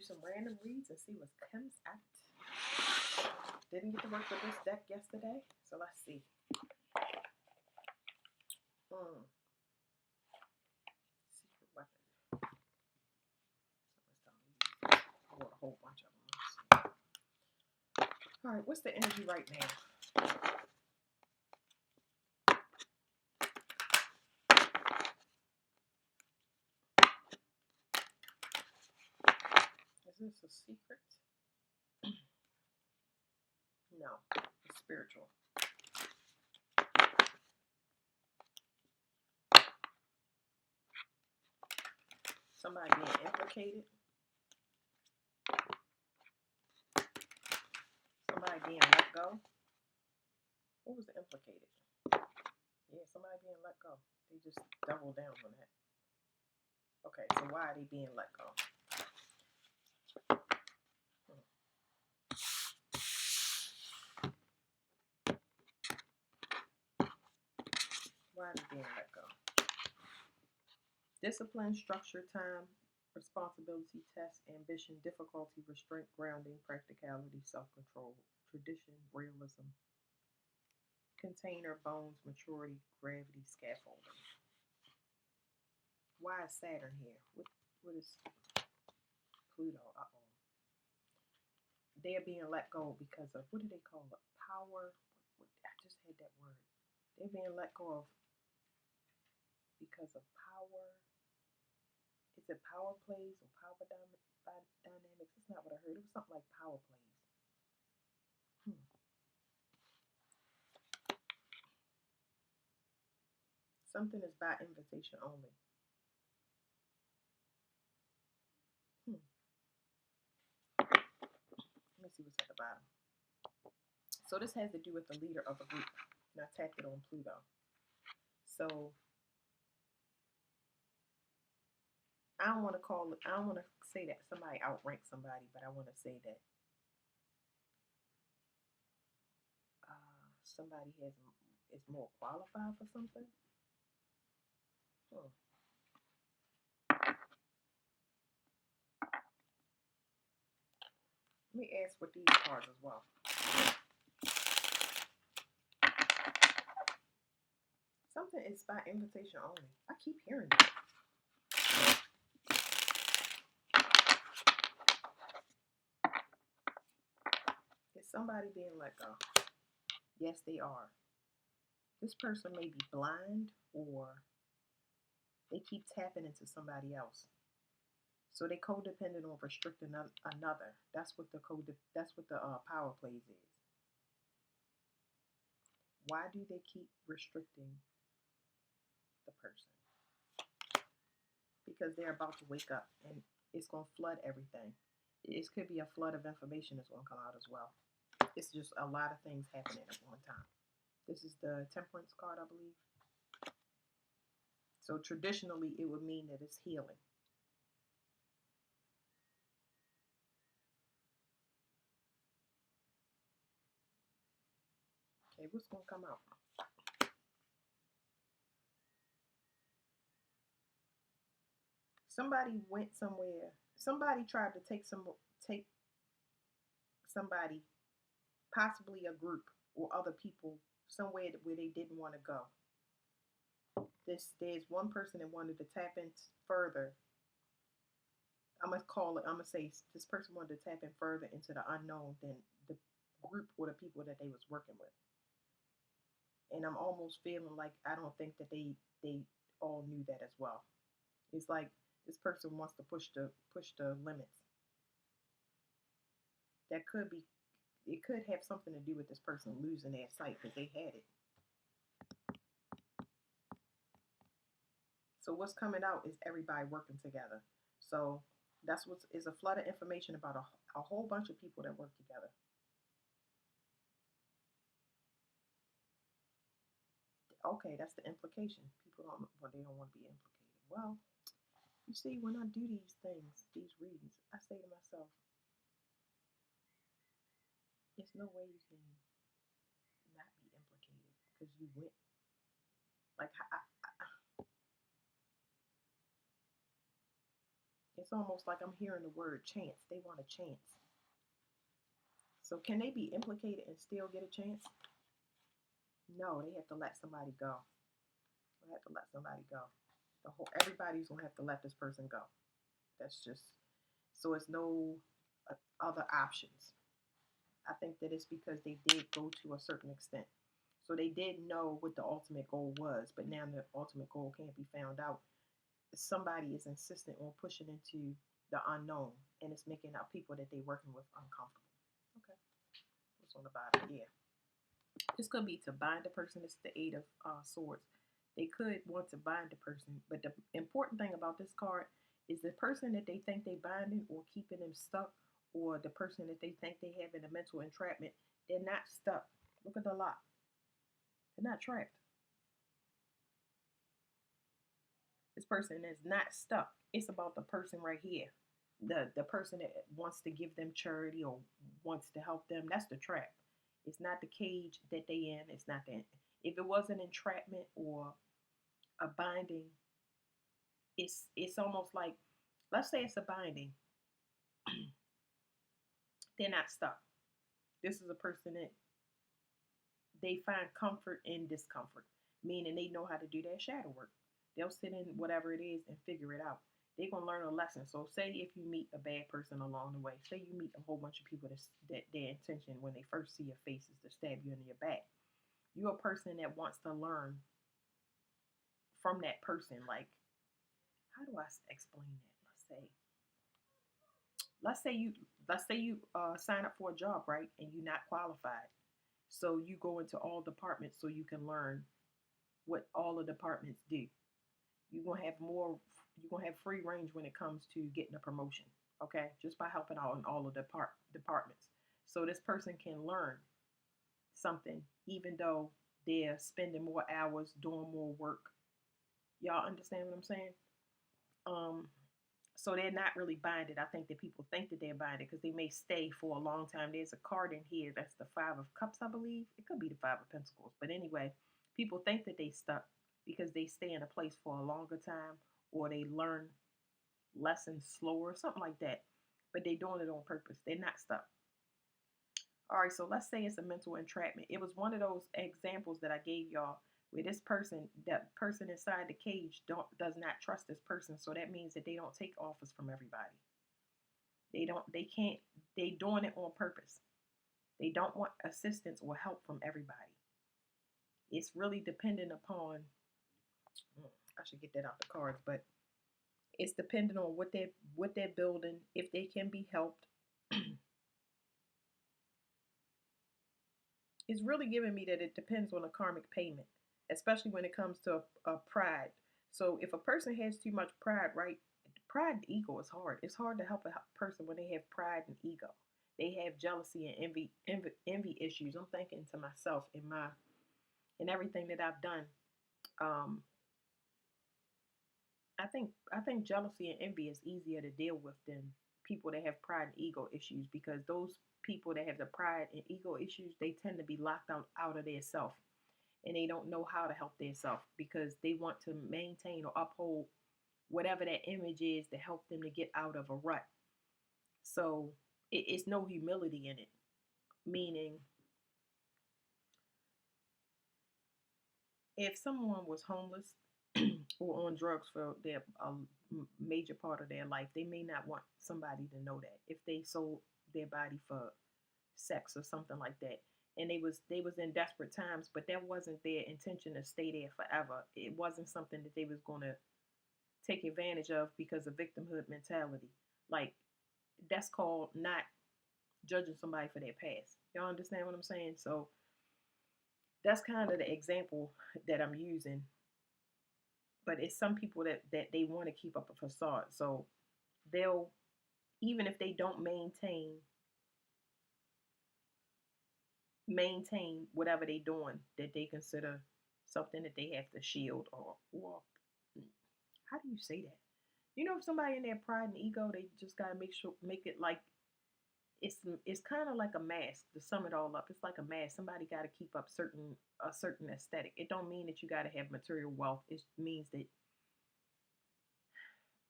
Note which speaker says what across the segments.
Speaker 1: some random reads and see what comes out. Didn't get to work with this deck yesterday, so let's see. Secret weapon. I bought a whole bunch of them. All right, what's the energy right now? Is this a secret? No, it's spiritual. Somebody being implicated. Somebody being let go. What was the implicated? Yeah, somebody being let go. They just doubled down on that. Okay, so why are they being let go? Why are they being let go? Discipline, structure, time, responsibility, test, ambition, difficulty, restraint, grounding, practicality, self-control, tradition, realism, container, bones, maturity, gravity, scaffolding. Why is Saturn here? What is Pluto? They're being let go because of, what do they call it? Power. I just had that word. They're being let go of because of power. Is it power plays or power dynamics? That's not what I heard. It was something like power plays. Something is by invitation only. Let me see what's at the bottom. So this has to do with the leader of a group. And I tapped it on Pluto. So I don't want to say that somebody outranked somebody, but I want to say that somebody is more qualified for something. Let me ask with these cards as well. Something is by invitation only. I keep hearing that. Is somebody being let go? Yes, they are. This person may be blind, or they keep tapping into somebody else. So they codependent on restricting another. That's what the power plays is. Why do they keep restricting the person? Because they're about to wake up and it's going to flood everything. It could be a flood of information that's going to come out as well. It's just a lot of things happening at one time. This is the Temperance card, I believe. So traditionally, it would mean that it's healing. Okay, what's going to come out? Somebody went somewhere. Somebody tried to take somebody, possibly a group or other people, somewhere where they didn't want to go. There's one person that wanted to tap in further. I'm gonna say this person wanted to tap in further into the unknown than the group or the people that they was working with. And I'm almost feeling like I don't think that they all knew that as well. It's like this person wants to push the limits. That could be, it could have something to do with this person losing their sight because they had it. So what's coming out is everybody working together. So that's what is a flood of information about a whole bunch of people that work together. Okay, that's the implication. People they don't want to be implicated. Well, you see, when I do these things, these readings, I say to myself, there's no way you can not be implicated because you went. Like, It's almost like I'm hearing the word chance. They want a chance. So can they be implicated and still get a chance? No, they have to let somebody go. They have to let somebody go. Everybody's gonna have to let this person go. That's just so it's no other options. I think that it's because they did go to a certain extent. So they did know what the ultimate goal was, but now the ultimate goal can't be found out. Somebody is insistent on pushing into the unknown, and it's making our people that they're working with uncomfortable. Okay, what's on the bottom? Yeah, this could be to bind a person. It's the Eight of Swords. They could want to bind a person, but the important thing about this card is the person that they think they binding or keeping them stuck, or the person that they think they have in a mental entrapment. They're not stuck. Look at the lock. They're not trapped. This person is not stuck. It's about the person right here. The person that wants to give them charity or wants to help them. That's the trap. It's not the cage that they in. It's not that. If it was an entrapment or a binding, it's almost like, let's say it's a binding. They're not stuck. This is a person that they find comfort in discomfort, meaning they know how to do their shadow work. They'll sit in whatever it is and figure it out. They're gonna learn a lesson. So say if you meet a bad person along the way, say you meet a whole bunch of people that their intention when they first see your face is to stab you in your back. You're a person that wants to learn from that person. Like, how do I explain that? Let's say you sign up for a job, right, and you're not qualified. So you go into all departments so you can learn what all the departments do. You're gonna have more. You're gonna have free range when it comes to getting a promotion. Okay, just by helping out in all of the departments. So this person can learn something, even though they're spending more hours doing more work. Y'all understand what I'm saying? Um, so they're not really binded. I think that people think that they're binded because they may stay for a long time. There's a card in here that's the Five of Cups, I believe. It could be the Five of Pentacles. But anyway, people think that they stuck because they stay in a place for a longer time or they learn lessons slower, something like that. But they're doing it on purpose. They're not stuck. All right, so let's say it's a mental entrapment. It was one of those examples that I gave y'all where that person inside the cage does not trust this person. So that means that they don't take offers from everybody. They can't, they doing it on purpose. They don't want assistance or help from everybody. It's really dependent upon, I should get that out the cards, but it's dependent on what they're building, if they can be helped. It's really giving me that it depends on the karmic payment, especially when it comes to a pride. So if a person has too much pride, right? Pride and ego is hard. It's hard to help a person when they have pride and ego. They have jealousy and envy issues. I'm thinking to myself in everything that I've done. Um, I think jealousy and envy is easier to deal with than people that have pride and ego issues because those people that have the pride and ego issues, they tend to be locked out of their self and they don't know how to help their self because they want to maintain or uphold whatever that image is to help them to get out of a rut. So it's no humility in it, meaning if someone was homeless or on drugs for their major part of their life, they may not want somebody to know that. If they sold their body for sex or something like that, and they was in desperate times, but that wasn't their intention to stay there forever. It wasn't something that they was gonna take advantage of because of victimhood mentality. Like that's called not judging somebody for their past. Y'all understand what I'm saying? So that's kind of the example that I'm using. But it's some people that they want to keep up a facade. So they'll, even if they don't maintain whatever they're doing that they consider something that they have to shield or how do you say that? You know, if somebody in their pride and ego, they just gotta make it like it's kind of like a mask to sum it all up. It's like a mask. Somebody got to keep up a certain aesthetic. It don't mean that you got to have material wealth. It means that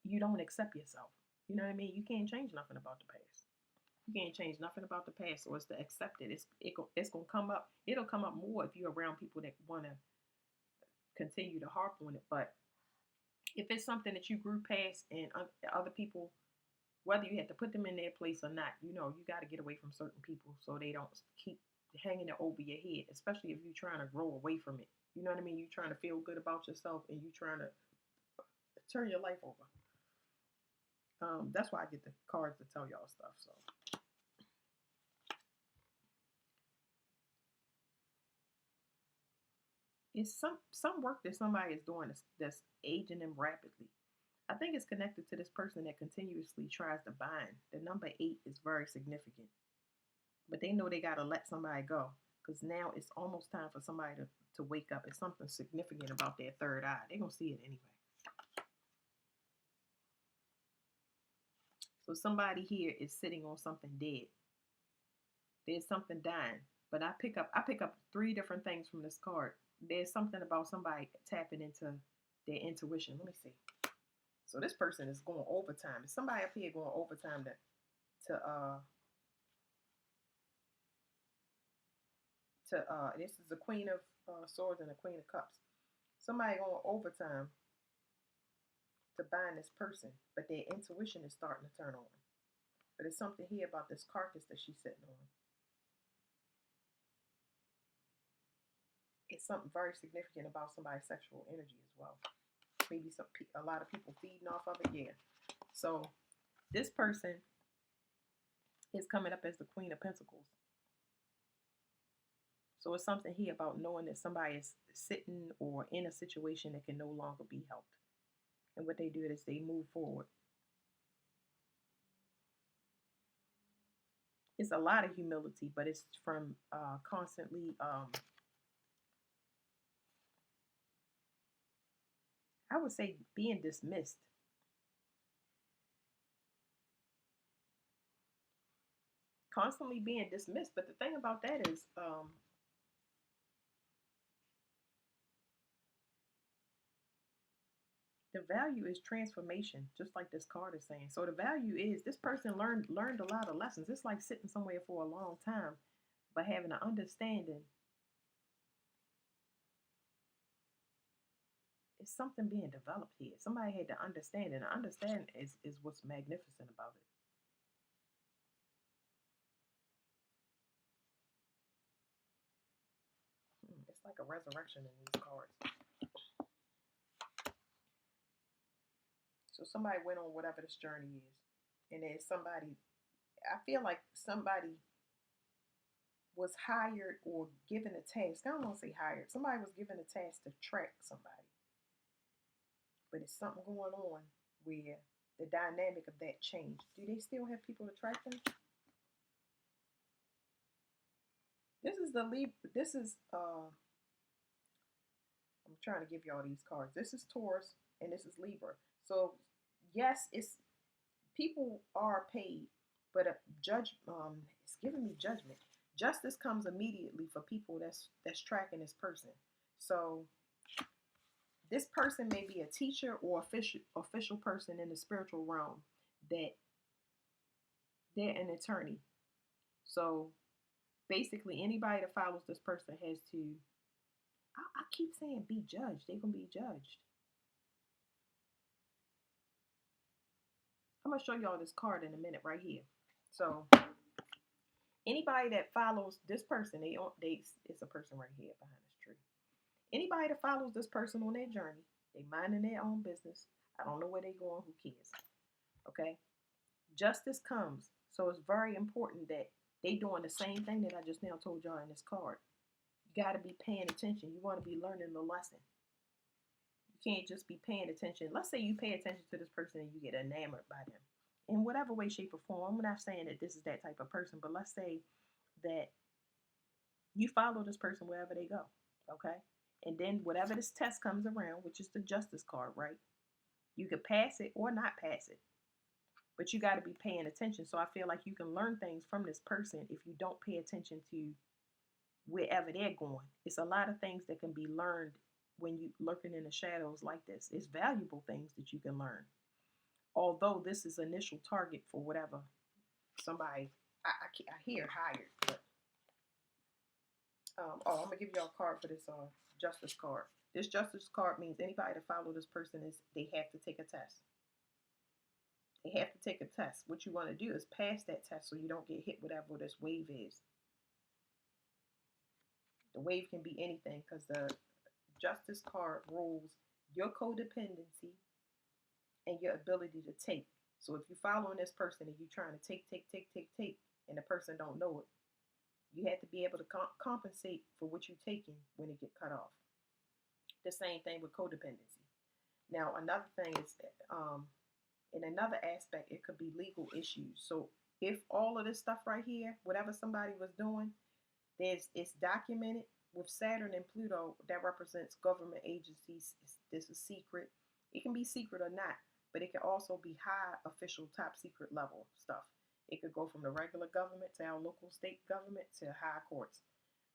Speaker 1: you don't accept yourself. You know what I mean? You can't change nothing about the past. You can't change nothing about the past, so it's to accept it. It's gonna come up. It'll come up more if you're around people that want to continue to harp on it. But if it's something that you grew past and other people, whether you have to put them in their place or not, you got to get away from certain people so they don't keep hanging it over your head, especially if you're trying to grow away from it. You know what I mean? You're trying to feel good about yourself and you're trying to turn your life over. That's why I get the cards to tell y'all stuff. So it's some work that somebody is doing that's aging them rapidly. I think it's connected to this person that continuously tries to bind. The number 8 is very significant, but they know they gotta let somebody go because now it's almost time for somebody to wake up. It's something significant about their third eye. They're gonna see it anyway. So somebody here is sitting on something dead. There's something dying. But I pick up three different things from this card. There's something about somebody tapping into their intuition. Let me see. So this person is going overtime. Is somebody up here going overtime to this is the Queen of Swords and the Queen of Cups. Somebody going overtime to bind this person, but their intuition is starting to turn on. But there's something here about this carcass that she's sitting on. It's something very significant about somebody's sexual energy as well. Maybe a lot of people feeding off of it. Yeah. So this person is coming up as the Queen of Pentacles. So it's something here about knowing that somebody is sitting or in a situation that can no longer be helped. And what they do is they move forward. It's a lot of humility, but it's from constantly, I would say, being dismissed. Constantly being dismissed. But the thing about that is, the value is transformation, just like this card is saying. So the value is this person learned a lot of lessons. It's like sitting somewhere for a long time, but having an understanding. It's something being developed here. Somebody had to understand, and understand is what's magnificent about it. It's like a resurrection in these cards. So somebody went on whatever this journey is, and there's somebody. I feel like somebody was hired or given a task. I don't want to say hired. Somebody was given a task to track somebody, but it's something going on where the dynamic of that changed. Do they still have people to track them? This is the leap. This is I'm trying to give y'all these cards. This is Taurus and this is Libra. So yes, it's people are paid, but a judge it's giving me judgment. Justice comes immediately for people that's tracking this person. So this person may be a teacher or official person in the spiritual realm that they're an attorney. So basically anybody that follows this person has to I keep saying be judged. They're gonna be judged. I'm gonna show y'all this card in a minute right here. So anybody that follows this person, they it's a person right here behind this tree. Anybody that follows this person on their journey, they minding their own business. I don't know where they going. Who cares? Okay. Justice comes, so it's very important that they doing the same thing that I just now told y'all in this card. You got to be paying attention. You want to be learning the lesson. You can't just be paying attention. Let's say you pay attention to this person and you get enamored by them in whatever way, shape, or form. I'm not saying that this is that type of person, but let's say that you follow this person wherever they go, okay? And then whatever this test comes around, which is the justice card, right? You could pass it or not pass it, but you got to be paying attention. So I feel like you can learn things from this person if you don't pay attention to wherever they're going. It's a lot of things that can be learned when you lurking in the shadows like this. It's valuable things that you can learn. Although this is initial target for whatever somebody, I hear hired, but oh, I'm gonna give y'all a card for this justice card. This justice card means anybody to follow this person is they have to take a test. They have to take a test. What you want to do is pass that test so you don't get hit whatever this wave is. The wave can be anything because the justice card rules your codependency and your ability to take. So if you're following this person and you're trying to take, and the person don't know it, you have to be able to compensate for what you're taking when it get cut off. The same thing with codependency. Now another thing is, in another aspect, it could be legal issues. So if all of this stuff right here, whatever somebody was doing, it's documented with Saturn and Pluto that represents government agencies. This is secret. It can be secret or not, but it can also be high official, top secret level stuff. It could go from the regular government to our local state government to high courts,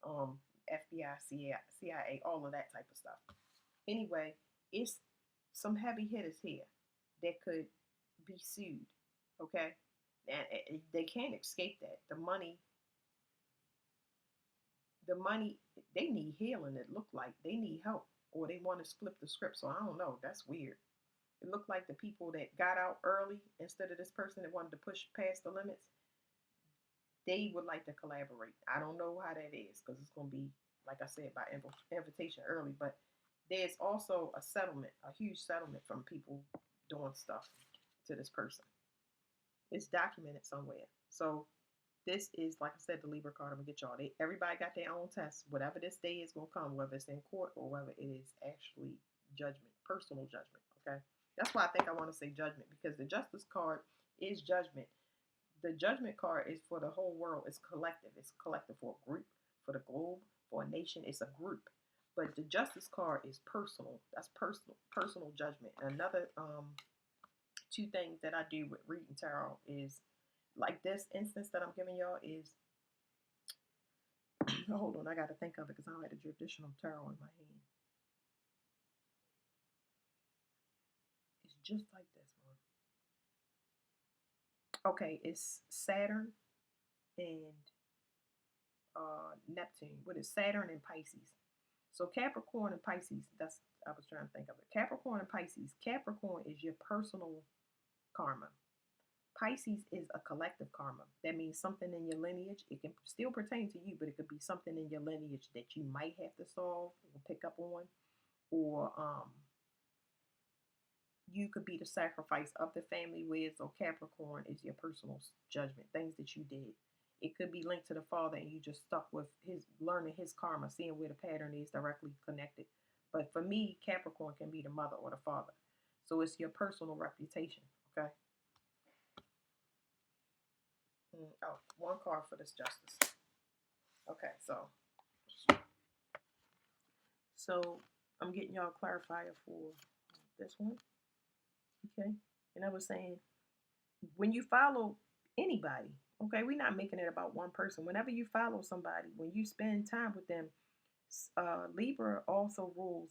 Speaker 1: FBI, CIA, all of that type of stuff. Anyway, it's some heavy hitters here that could be sued. Okay, and they can't escape that. The money, they need healing. It looked like they need help, or they want to flip the script. So I don't know. That's weird. It looked like the people that got out early instead of this person that wanted to push past the limits, they would like to collaborate. I don't know how that is because it's going to be, like I said, by invitation early. But there's also a settlement, a huge settlement from people doing stuff to this person. It's documented somewhere. So this is, like I said, the Libra card. I'm gonna get y'all. Everybody got their own test. Whatever this day is gonna come, whether it's in court or whether it is actually judgment, personal judgment. Okay, that's why I think I want to say judgment because the Justice card is judgment. The Judgment card is for the whole world. It's collective. It's collective for a group, for the globe, for a nation. It's a group. But the Justice card is personal. That's personal judgment. Another two things that I do with reading tarot is like this instance that I'm giving y'all is hold on, I got to think of it because I don't have the traditional tarot in my hand. It's just like this one. Okay, it's Saturn and Neptune. What is Saturn and Pisces? So Capricorn and Pisces. That's I was trying to think of it. Capricorn and Pisces. Capricorn is your personal karma. Pisces is a collective karma. That means something in your lineage. It can still pertain to you, but it could be something in your lineage that you might have to solve or pick up on, or you could be the sacrifice of the family. Whereas so Capricorn is your personal judgment, things that you did. It could be linked to the father, and you just stuck with his learning his karma, seeing where the pattern is directly connected. But for me, Capricorn can be the mother or the father. So it's your personal reputation. Okay. Oh, one card for this justice. Okay, so I'm getting y'all a clarifier for this one. Okay, and I was saying when you follow anybody, okay, we're not making it about one person. Whenever you follow somebody, when you spend time with them, Libra also rules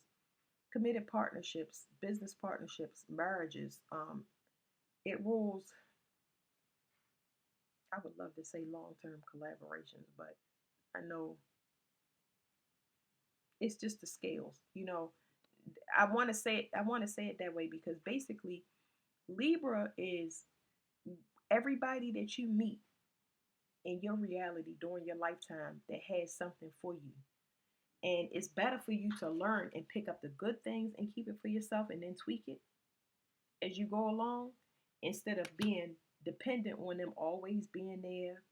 Speaker 1: committed partnerships, business partnerships, marriages. It rules. I would love to say long-term collaborations, but I know it's just the scales. I want to say it. I want to say it that way because basically, Libra is everybody that you meet in your reality during your lifetime that has something for you. And it's better for you to learn and pick up the good things and keep it for yourself and then tweak it as you go along instead of being dependent on them always being there,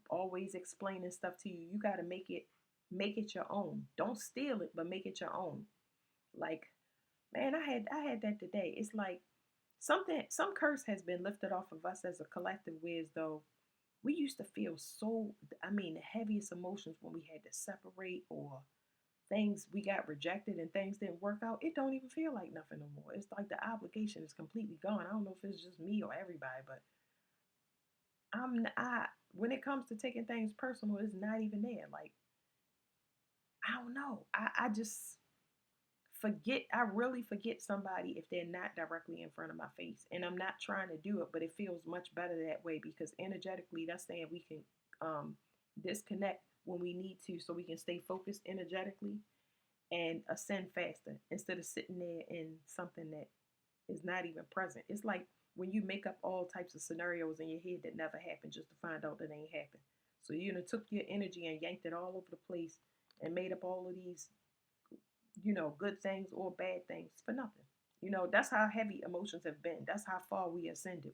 Speaker 1: always explaining stuff to you. You got to make it your own. Don't steal it, but make it your own. Like, man, I had that today. It's like some curse has been lifted off of us as a collective, whereas though we used to feel so, I mean, the heaviest emotions when we had to separate or things we got rejected and things didn't work out. It don't even feel like nothing no more. It's like the obligation is completely gone. I don't know if it's just me or everybody, but I when it comes to taking things personal, it's not even there. Like, I don't know. I just I really forget somebody if they're not directly in front of my face. And I'm not trying to do it, but it feels much better that way because energetically, that's saying we can um, disconnect when we need to so we can stay focused energetically and ascend faster instead of sitting there in something that is not even present. It's like when you make up all types of scenarios in your head that never happened just to find out that ain't happened. So took your energy and yanked it all over the place and made up all of these, good things or bad things for nothing. That's how heavy emotions have been. That's how far we ascended.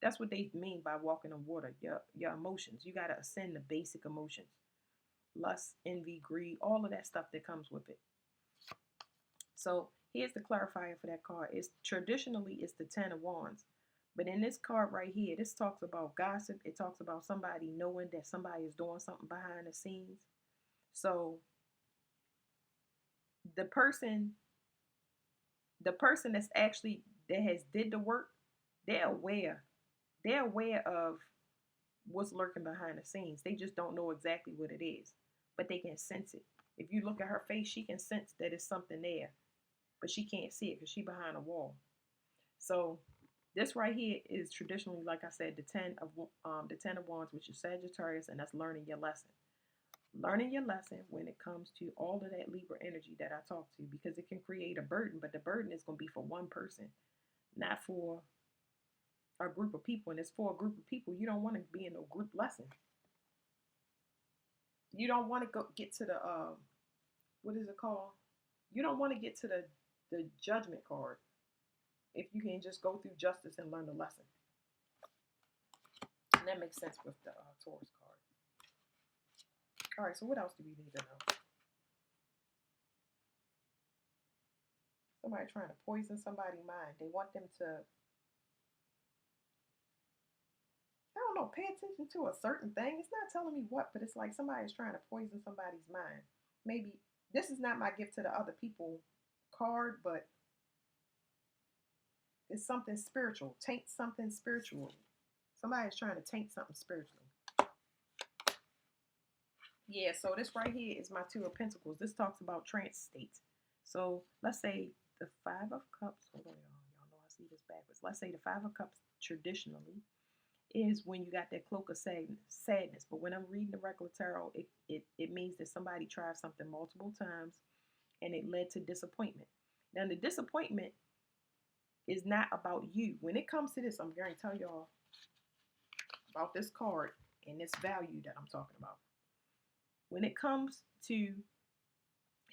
Speaker 1: That's what they mean by walking on water. Your emotions. You gotta ascend the basic emotions. Lust, envy, greed, all of that stuff that comes with it. So here's the clarifier for that card. It's the 10 of Wands. But in this card right here, this talks about gossip. It talks about somebody knowing that somebody is doing something behind the scenes. So the person that's actually that has did the work, they're aware. They're aware of what's lurking behind the scenes. They just don't know exactly what it is, but they can sense it. If you look at her face, she can sense that it's something there, but she can't see it because she's behind a wall. So this right here is traditionally, like I said, the 10 of Wands, which is Sagittarius, and that's learning your lesson. Learning your lesson when it comes to all of that Libra energy that I talked to, because it can create a burden, but the burden is going to be for one person, not for a group of people. And it's for a group of people. You don't want to be in a group lesson. You don't want to get to the what is it called? You don't want to get to the judgment card if you can just go through justice and learn the lesson. And that makes sense with the Taurus card. All right, so what else do we need to know? Somebody trying to poison somebody's mind. They want them to, I don't know, pay attention to a certain thing. It's not telling me what, but it's like somebody's trying to poison somebody's mind. Maybe this is not my gift to the other people card, but it's something spiritual. Taint something spiritual. Somebody's trying to taint something spiritually. Yeah, so this right here is my Two of Pentacles. This talks about trance states. So let's say the Five of Cups. Hold on, y'all. Y'all know I see this backwards. Let's say the Five of Cups traditionally is when you got that cloak of sadness. But when I'm reading the regular tarot, it means that somebody tried something multiple times and it led to disappointment. Now, the disappointment is not about you. When it comes to this, I'm going to tell y'all about this card and this value that I'm talking about. When it comes to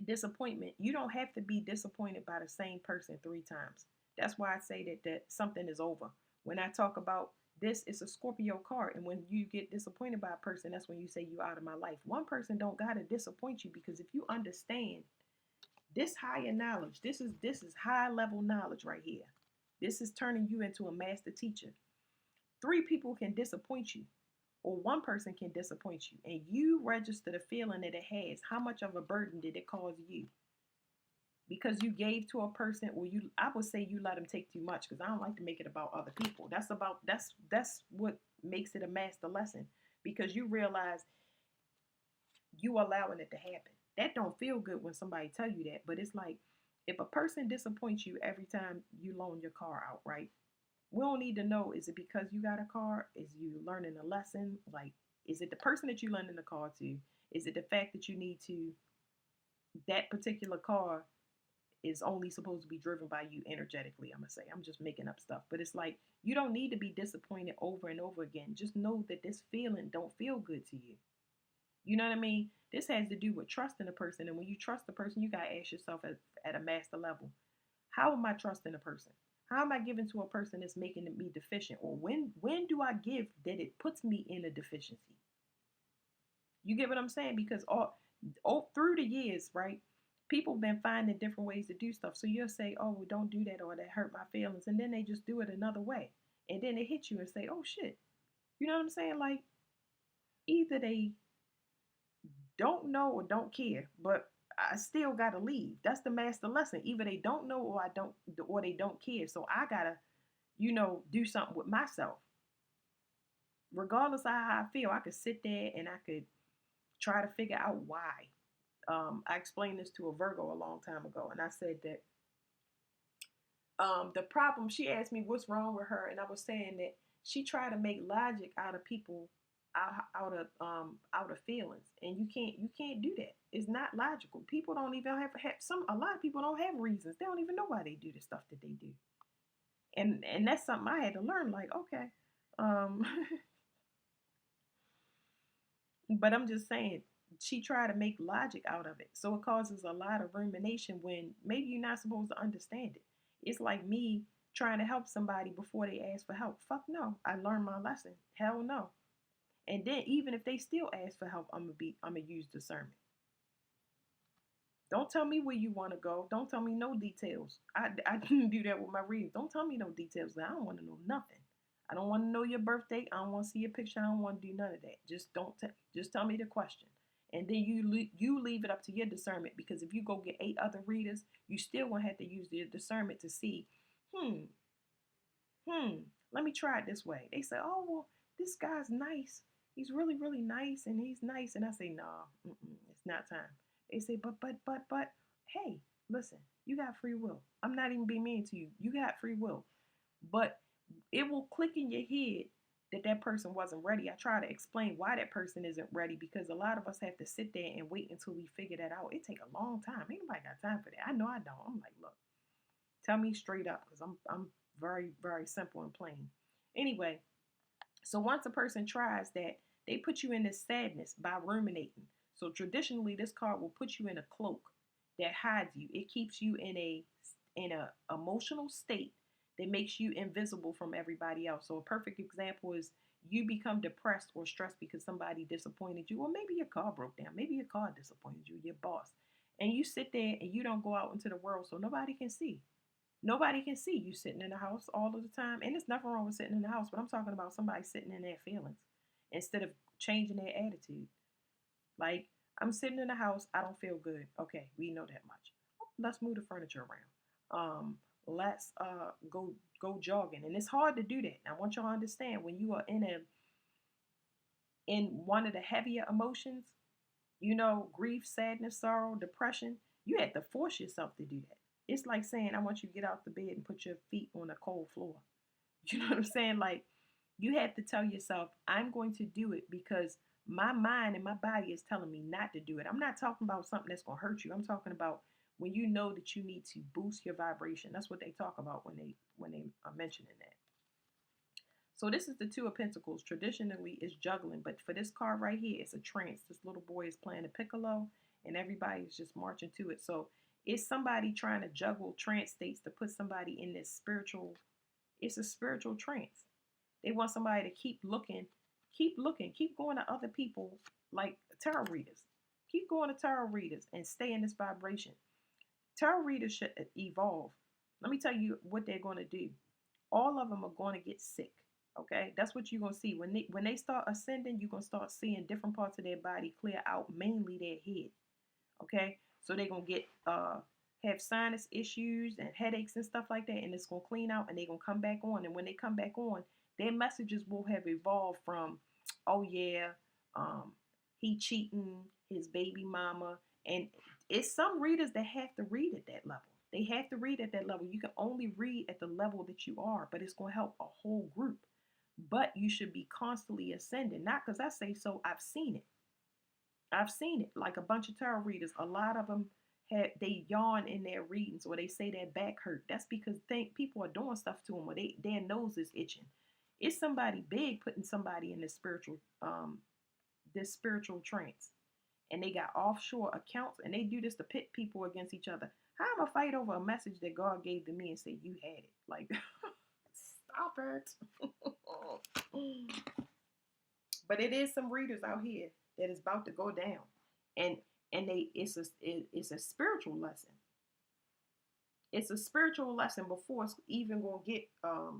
Speaker 1: disappointment, you don't have to be disappointed by the same person 3 times. That's why I say that something is over. When I talk about this, it's a Scorpio card, and when you get disappointed by a person, that's when you say you out of my life. One person don't gotta disappoint you, because if you understand this higher knowledge, this is high level knowledge right here. This is turning you into a master teacher. 3 people can disappoint you, or one person can disappoint you, and you register the feeling that it has. How much of a burden did it cause you? Because you gave to a person, or I would say you let them take too much, because I don't like to make it about other people. That's what makes it a master lesson, because you realize you allowing it to happen. That don't feel good when somebody tell you that, but it's like, if a person disappoints you every time you loan your car out, right? We don't need to know, is it because you got a car? Is you learning a lesson? Like, is it the person that you lending the car to? Is it the fact that you need to, that particular car is only supposed to be driven by you energetically? I'm going to say, I'm just making up stuff. But it's like, you don't need to be disappointed over and over again. Just know that this feeling don't feel good to you. You know what I mean? This has to do with trusting a person. And when you trust a person, you got to ask yourself at a master level, how am I trusting a person? How am I giving to a person that's making me deficient? Or when do I give that it puts me in a deficiency? You get what I'm saying? Because all through the years, right? People have been finding different ways to do stuff. So you'll say, oh, well, don't do that, or that hurt my feelings. And then they just do it another way. And then they hit you and say, oh, shit. You know what I'm saying? Like, either they don't know or don't care, but I still gotta leave. That's the master lesson. Either they don't know, or they don't care. So I gotta, do something with myself. Regardless of how I feel, I could sit there and I could try to figure out why. I explained this to a Virgo a long time ago, and I said that the problem, she asked me what's wrong with her, and I was saying that she tried to make logic out of people, out of feelings, and you can't do that. It's not logical. People don't even have some. A lot of people don't have reasons. They don't even know why they do the stuff that they do, and that's something I had to learn. Like, okay, um, but I'm just saying, she tried to make logic out of it. So it causes a lot of rumination when maybe you're not supposed to understand it. It's like me trying to help somebody before they ask for help. Fuck no. I learned my lesson. Hell no. And then even if they still ask for help, I'm gonna use discernment. Don't tell me where you want to go. Don't tell me no details. I didn't do that with my readings. Don't tell me no details. I don't want to know nothing. I don't want to know your birthday. I don't want to see your picture. I don't want to do none of that. Just tell me the question, and then you leave it up to your discernment. Because if you go get 8 other readers, you still gonna have to use your discernment to see, hmm, hmm. Let me try it this way. They say, oh well, this guy's nice. He's really really nice, and he's nice. And I say, no, it's not time. They say, but, hey, listen, you got free will. I'm not even being mean to you. You got free will. But it will click in your head that that person wasn't ready. I try to explain why that person isn't ready because a lot of us have to sit there and wait until we figure that out. It take a long time. Ain't nobody got time for that. I know I don't. I'm like, look, tell me straight up because I'm very very simple and plain. Anyway, so once a person tries that, they put you in this sadness by ruminating. So traditionally, this card will put you in a cloak that hides you. It keeps you in a emotional state that makes you invisible from everybody else. So a perfect example is you become depressed or stressed because somebody disappointed you, or maybe your car broke down, maybe your car disappointed you, your boss, and you sit there and you don't go out into the world so nobody can see. Nobody can see you sitting in the house all of the time. And there's nothing wrong with sitting in the house, but I'm talking about somebody sitting in their feelings instead of changing their attitude. Like, I'm sitting in the house, I don't feel good. Okay, we know that much. Let's move the furniture around. Let's go jogging. And it's hard to do that. I want y'all to understand when you are in one of the heavier emotions, grief, sadness, sorrow, depression, you have to force yourself to do that. It's like saying, I want you to get out the bed and put your feet on a cold floor. You know what I'm saying? Like, you have to tell yourself, I'm going to do it because my mind and my body is telling me not to do it. I'm not talking about something that's going to hurt you. I'm talking about when you know that you need to boost your vibration. That's what they talk about when they are mentioning that. So this is the Two of Pentacles. Traditionally, it's juggling, but for this card right here, it's a trance. This little boy is playing the piccolo, and everybody's just marching to it. So it's somebody trying to juggle trance states to put somebody in this spiritual. It's a spiritual trance. They want somebody to keep looking, keep going to other people like tarot readers. Keep going to tarot readers and stay in this vibration. Tarot readers should evolve. Let me tell you what they're going to do. All of them are going to get sick. Okay, that's what you're gonna see when they start ascending. You're gonna start seeing different parts of their body clear out, mainly their head. Okay, so they're gonna get have sinus issues and headaches and stuff like that, and it's gonna clean out, and they're gonna come back on. And when they come back on, their messages will have evolved from, oh yeah, he cheating his baby mama, and it's some readers that have to read at that level. They have to read at that level. You can only read at the level that you are, but it's gonna help a whole group. But you should be constantly ascending. Not because I say so, I've seen it. I've seen it. Like a bunch of tarot readers, a lot of them they yawn in their readings or they say their back hurt. That's because people are doing stuff to them or their nose is itching. It's somebody big putting somebody in this spiritual trance. And they got offshore accounts and they do this to pit people against each other. How am I fight over a message that God gave to me and say you had it? Like stop it. But it is some readers out here that is about to go down, and it's a spiritual lesson. It's a spiritual lesson before it's even gonna get I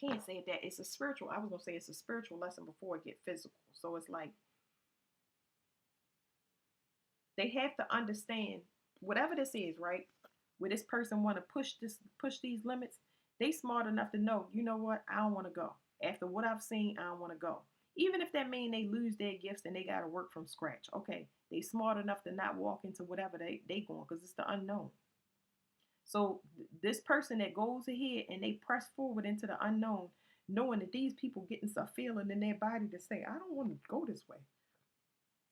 Speaker 1: can't say that it's a spiritual. I was gonna say it's a spiritual lesson before it get physical. So it's like they have to understand whatever this is, right? Where this person want to push these limits, they smart enough to know, you know what? I don't want to go. After what I've seen, I don't want to go. Even if that mean they lose their gifts and they got to work from scratch. Okay, they smart enough to not walk into whatever they going because it's the unknown. So this person that goes ahead and they press forward into the unknown, knowing that these people getting some feeling in their body to say, I don't want to go this way.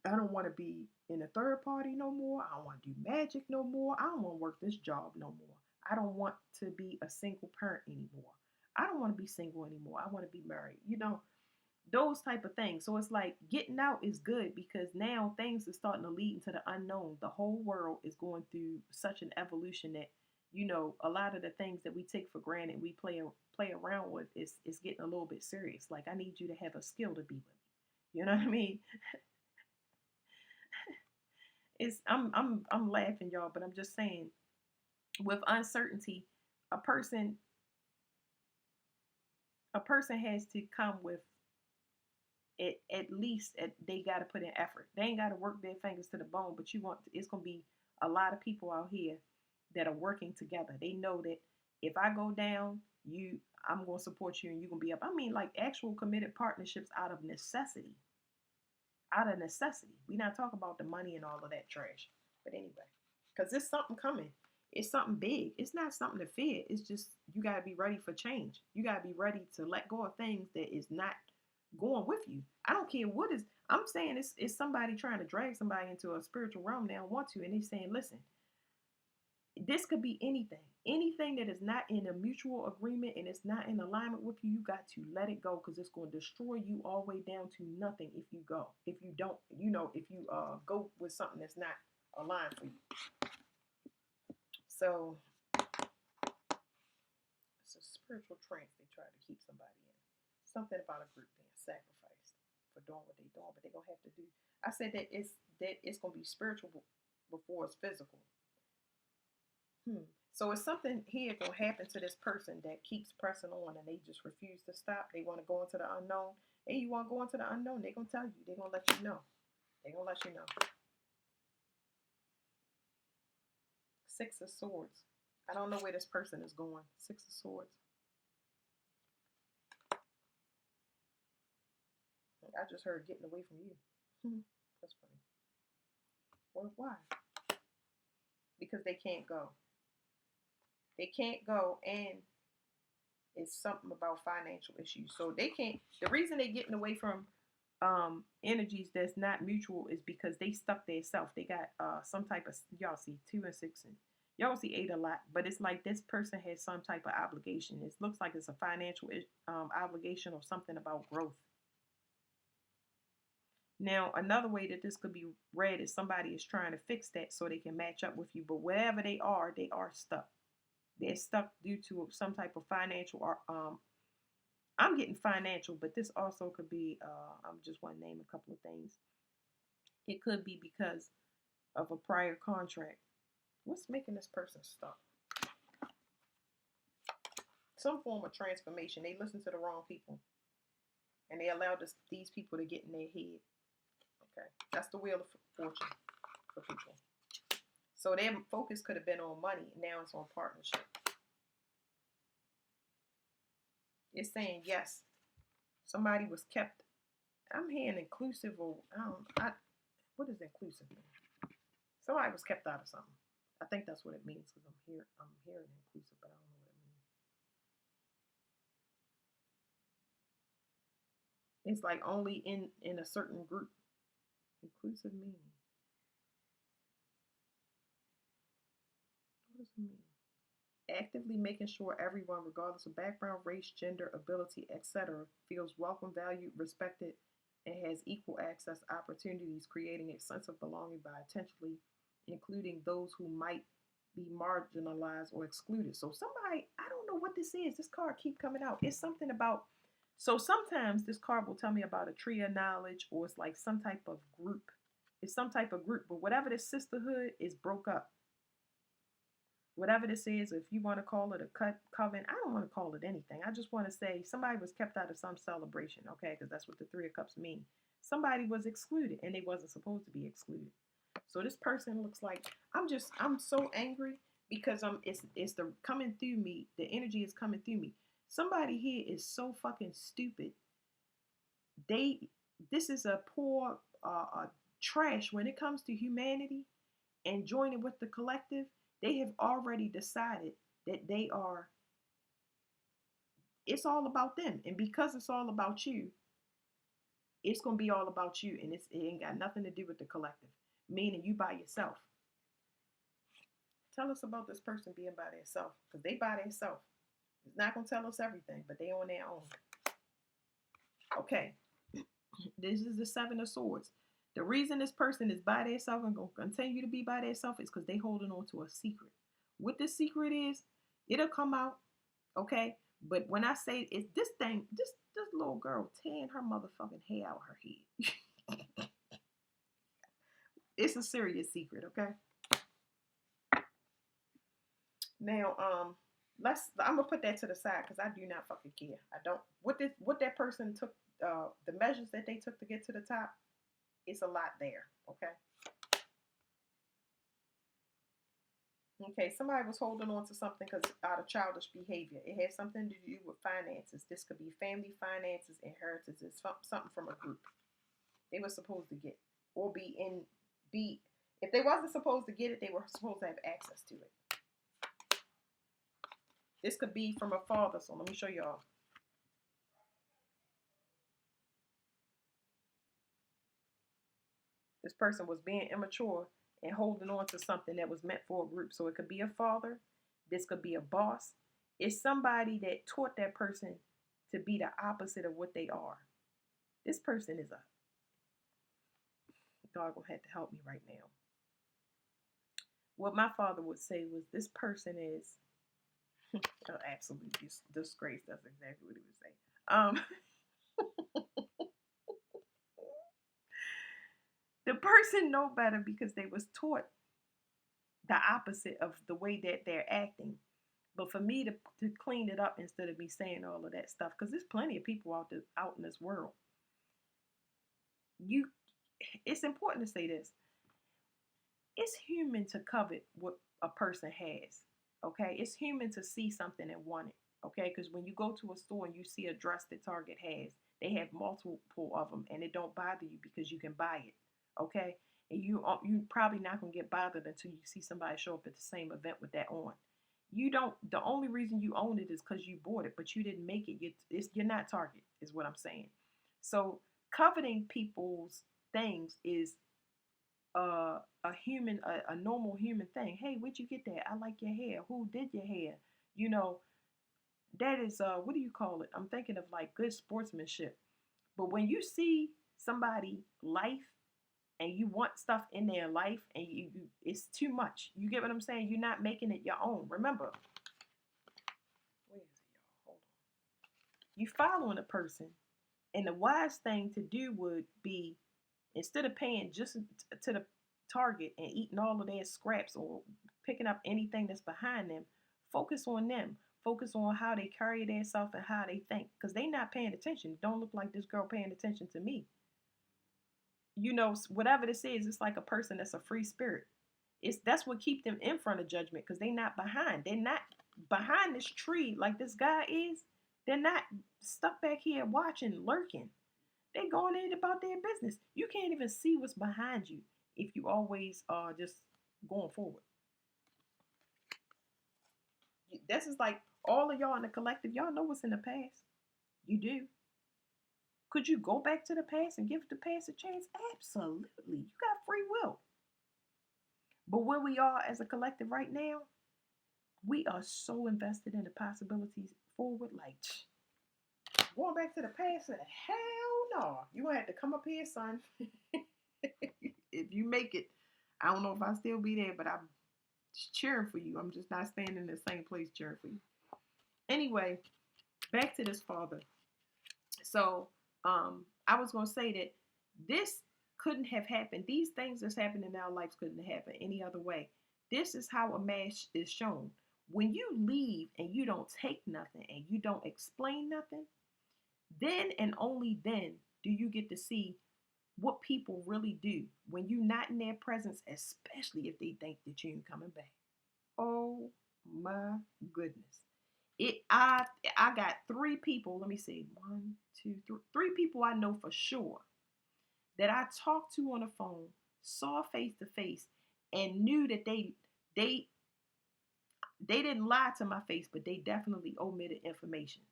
Speaker 1: I don't want to be in a third party no more. I don't want to do magic no more. I don't want to work this job no more. I don't want to be a single parent anymore. I don't want to be single anymore. I want to be married. Those type of things. So it's like getting out is good because now things are starting to lead into the unknown. The whole world is going through such an evolution that a lot of the things that we take for granted, we play around with is getting a little bit serious. Like I need you to have a skill to be with me. You know what I mean? I'm laughing, y'all, but I'm just saying with uncertainty, a person a person has to come with it. At least they got to put in effort. They ain't got to work their fingers to the bone, but it's gonna be a lot of people out here that are working together. They know that if I go down, I'm gonna support you and you're gonna be up. I mean, like actual committed partnerships out of necessity. Out of necessity. We not talking about the money and all of that trash. But anyway, because there's something coming. It's something big. It's not something to fear. It's just you gotta be ready for change. You gotta be ready to let go of things that is not going with you. I don't care what is. I'm saying it's somebody trying to drag somebody into a spiritual realm they don't want to, and they're saying, listen, this could be anything. Anything that is not in a mutual agreement and it's not in alignment with you, you got to let it go because it's going to destroy you all the way down to nothing if you go. If you don't, if you go with something that's not aligned for you. So it's a spiritual trance they try to keep somebody in. Something about a group being sacrificed for doing what they're doing, but they're gonna have to do. I said that it's gonna be spiritual before it's physical. So it's something here gonna happen to this person that keeps pressing on and they just refuse to stop. They want to go into the unknown. Hey, you want to go into the unknown? They're gonna tell you. They're gonna let you know. They're gonna let you know. Six of Swords. I don't know where this person is going. Six of Swords. I just heard getting away from you. That's funny. Well, why? Because they can't go. They can't go, and it's something about financial issues. So they can't. The reason they're getting away from energies that's not mutual is because they stuck their self. They got some type of, y'all see 2 and 6 and y'all see 8 a lot, but it's like this person has some type of obligation. It looks like it's a financial obligation or something about growth. Now, another way that this could be read is somebody is trying to fix that so they can match up with you, but wherever they are stuck. They're stuck due to some type of financial I'm getting financial, but this also could be, I'm just want to name a couple of things. It could be because of a prior contract. What's making this person stuck? Some form of transformation. They listen to the wrong people. And they allow these people to get in their head. Okay. That's the wheel of fortune for people. So their focus could have been on money. Now it's on partnership. It's saying, yes, somebody was kept. I'm hearing inclusive or what does inclusive mean? Somebody was kept out of something. I think that's what it means because I'm hearing inclusive, but I don't know what it means. It's like only in a certain group. Inclusive meaning. What does it mean? Actively making sure everyone, regardless of background, race, gender, ability, etc., feels welcome, valued, respected, and has equal access opportunities, creating a sense of belonging by intentionally including those who might be marginalized or excluded. So somebody, I don't know what this is. This card keep coming out. It's something about, so sometimes this card will tell me about a tree of knowledge or it's like some type of group. It's some type of group, but whatever this sisterhood is broke up. Whatever this is, if you want to call it a coven, I don't want to call it anything. I just want to say somebody was kept out of some celebration, okay? Because that's what the Three of Cups mean. Somebody was excluded, and they wasn't supposed to be excluded. So this person looks like I'm so angry because it's the coming through me. The energy is coming through me. Somebody here is so fucking stupid This is a poor trash when it comes to humanity and joining with the collective. They have already decided that it's all about them. And because it's all about you, it's going to be all about you. And it ain't got nothing to do with the collective, meaning you by yourself. Tell us about this person being by themselves, because they by themselves. It's not going to tell us everything, but they on their own. Okay, this is the Seven of Swords. The reason this person is by themselves and going to continue to be by themselves is because they holding on to a secret. What this secret is, it'll come out, okay? But when I say it's this thing, this little girl tearing her motherfucking hair out her head. It's a serious secret, okay? Now, I'm gonna put that to the side because I do not fucking care. I don't what that person took, the measures that they took to get to the top. It's a lot there, okay? Okay, somebody was holding on to something because out of childish behavior. It has something to do with finances. This could be family finances, inheritances, something from a group they were supposed to get, or be. If they wasn't supposed to get it, they were supposed to have access to it. This could be from a father. So let me show y'all. This person was being immature and holding on to something that was meant for a group. So it could be a father. This could be a boss. It's somebody that taught that person to be the opposite of what they are. This person is God will have to help me right now. What my father would say was, this person is an absolute disgrace. That's exactly what he would say. The person know better because they was taught the opposite of the way that they're acting. But for me to clean it up instead of me saying all of that stuff, because there's plenty of people out in this world. It's important to say this. It's human to covet what a person has. Okay, it's human to see something and want it. Okay, because when you go to a store and you see a dress that Target has, they have multiple of them, and it don't bother you because you can buy it. Okay, and you probably not gonna get bothered until you see somebody show up at the same event with that on. You don't. The only reason you own it is because you bought it, but you didn't make it. You're not Target, is what I'm saying. So coveting people's things is a normal human thing. Hey, where'd you get that? I like your hair. Who did your hair? You know, that is what do you call it? I'm thinking of like good sportsmanship. But when you see somebody life and you want stuff in their life and it's too much. You get what I'm saying? You're not making it your own. Remember, where is it, y'all? Hold on. You following a person, and the wise thing to do would be, instead of paying just to the Target and eating all of their scraps or picking up anything that's behind them, focus on them. Focus on how they carry themselves and how they think, because they not paying attention. It don't look like this girl paying attention to me. You know, whatever this is, it's like a person that's a free spirit. That's what keep them in front of judgment, because they not behind. They're not behind this tree like this guy is. They're not stuck back here watching, lurking. They going in about their business. You can't even see what's behind you if you always are just going forward. This is like all of y'all in the collective. Y'all know what's in the past. You do. Could you go back to the past and give the past a chance? Absolutely. You got free will. But where we are as a collective right now, we are so invested in the possibilities forward. Like, going back to the past, hell no. You're going to have to come up here, son. If you make it, I don't know if I'll still be there, but I'm cheering for you. I'm just not standing in the same place cheering for you. Anyway, back to this father. So, I was going to say that this couldn't have happened. These things that's happening in our lives couldn't have happened any other way. This is how a match is shown. When you leave and you don't take nothing and you don't explain nothing, then and only then do you get to see what people really do when you're not in their presence, especially if they think that you ain't coming back. Oh my goodness. I got three people. Let me see, one, two, three people I know for sure that I talked to on the phone, saw face to face, and knew that they they didn't lie to my face, but they definitely omitted information.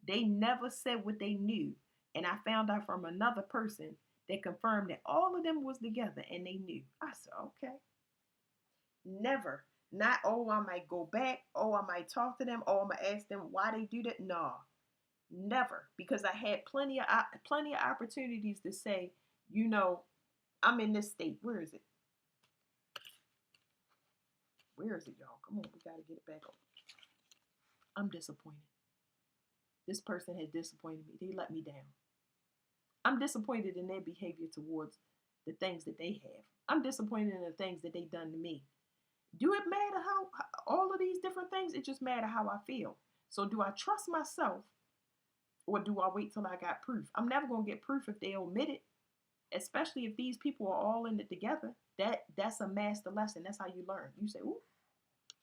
Speaker 1: They never said what they knew, and I found out from another person that confirmed that all of them was together and they knew. I said, okay, never. Not, oh, I might go back. Oh, I might talk to them. Oh, I'm gonna ask them why they do that. No, never, because I had plenty of opportunities to say, you know, I'm in this state. Where is it? Where is it, y'all? Come on, we gotta get it back on. I'm disappointed. This person has disappointed me. They let me down. I'm disappointed in their behavior towards the things that they have. I'm disappointed in the things that they done to me. Do it matter how all of these different things? It just matter how I feel. So do I trust myself, or do I wait till I got proof? I'm never gonna get proof if they omit it, especially if these people are all in it together. That's a master lesson. That's how you learn. You say, ooh.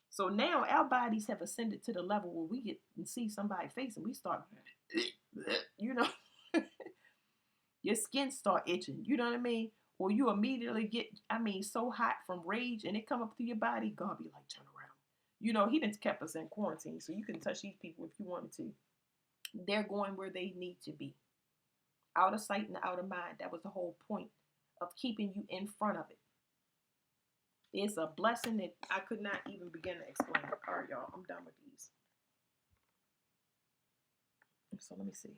Speaker 1: So now our bodies have ascended to the level where we get and see somebody's face and we start, you know, your skin start itching. You know what I mean? Or you immediately get, I mean, so hot from rage and it come up through your body. God be like, turn around. You know, he done kept us in quarantine, so you can touch these people if you wanted to. They're going where they need to be, out of sight and out of mind. That was the whole point of keeping you in front of it. It's a blessing that I could not even begin to explain. All right, y'all, I'm done with these. So let me see.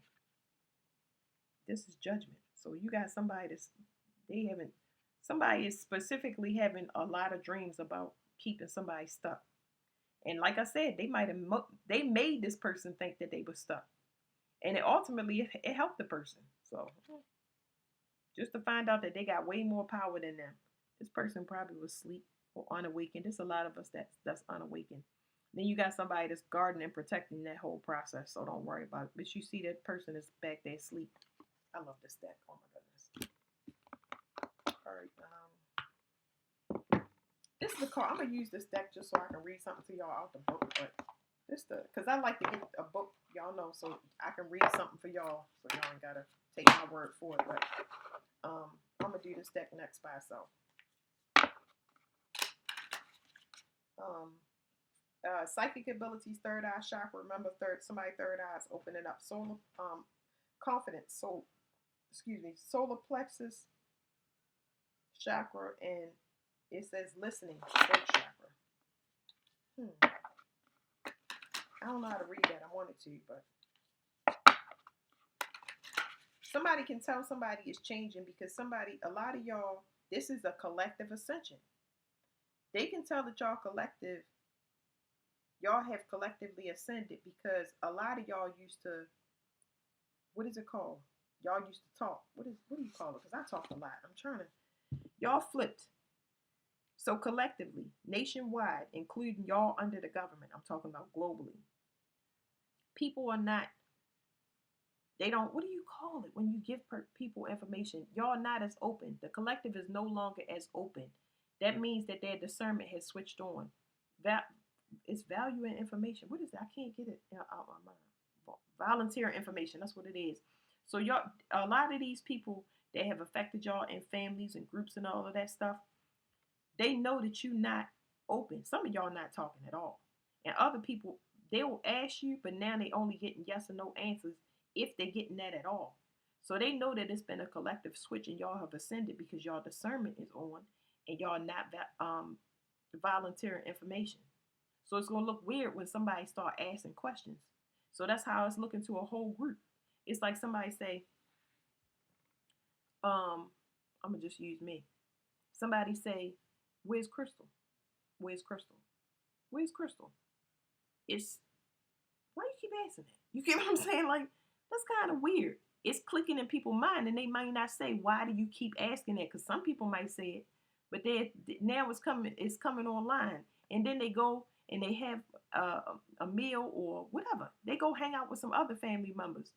Speaker 1: This is judgment. So you got somebody that's, they haven't, somebody is specifically having a lot of dreams about keeping somebody stuck. And like I said, they might have they made this person think that they were stuck, and it ultimately it helped the person. So just to find out that they got way more power than them. This person probably was asleep or unawakened. There's a lot of us that's unawakened. Then you got somebody that's guarding and protecting that whole process. So don't worry about it. But you see that person is back there asleep. I love this deck. Oh my goodness. All right. This is the card. I'm gonna use this deck just so I can read something to y'all out the book. But this because I like to get a book, y'all know, so I can read something for y'all. So y'all ain't gotta take my word for it. But I'm gonna do this deck next by itself. Psychic abilities, third eye chakra. Remember, somebody third eye is opening up. Solar confidence. So excuse me, solar plexus chakra, and it says listening, throat chakra. I don't know how to read that. I wanted to, but somebody can tell somebody is changing because a lot of y'all, this is a collective ascension. They can tell that y'all have collectively ascended because a lot of y'all used to, what is it called? Y'all used to talk. What do you call it? Because I talk a lot. Y'all flipped. So collectively, nationwide, including y'all under the government, I'm talking about globally, people are not, they don't, what do you call it when you give people information? Y'all not as open. The collective is no longer as open. That means that their discernment has switched on. That it's value in information. What is that? I can't get it out my mind. Volunteer information. That's what it is. So y'all, a lot of these people that have affected y'all in families and groups and all of that stuff, they know that you're not open. Some of y'all not talking at all. And other people, they will ask you, but now they only getting yes or no answers if they're getting that at all. So they know that it's been a collective switch and y'all have ascended because y'all discernment is on and y'all not volunteering information. So it's going to look weird when somebody start asking questions. So that's how it's looking to a whole group. It's like somebody say, I'm going to just use me. Somebody say, where's Crystal? Where's Crystal? Where's Crystal? It's, why you keep asking that? You get what I'm saying? Like, that's kind of weird. It's clicking in people's mind and they might not say, why do you keep asking that? Because some people might say it, but now it's coming online. And then they go and they have a meal or whatever. They go hang out with some other family members.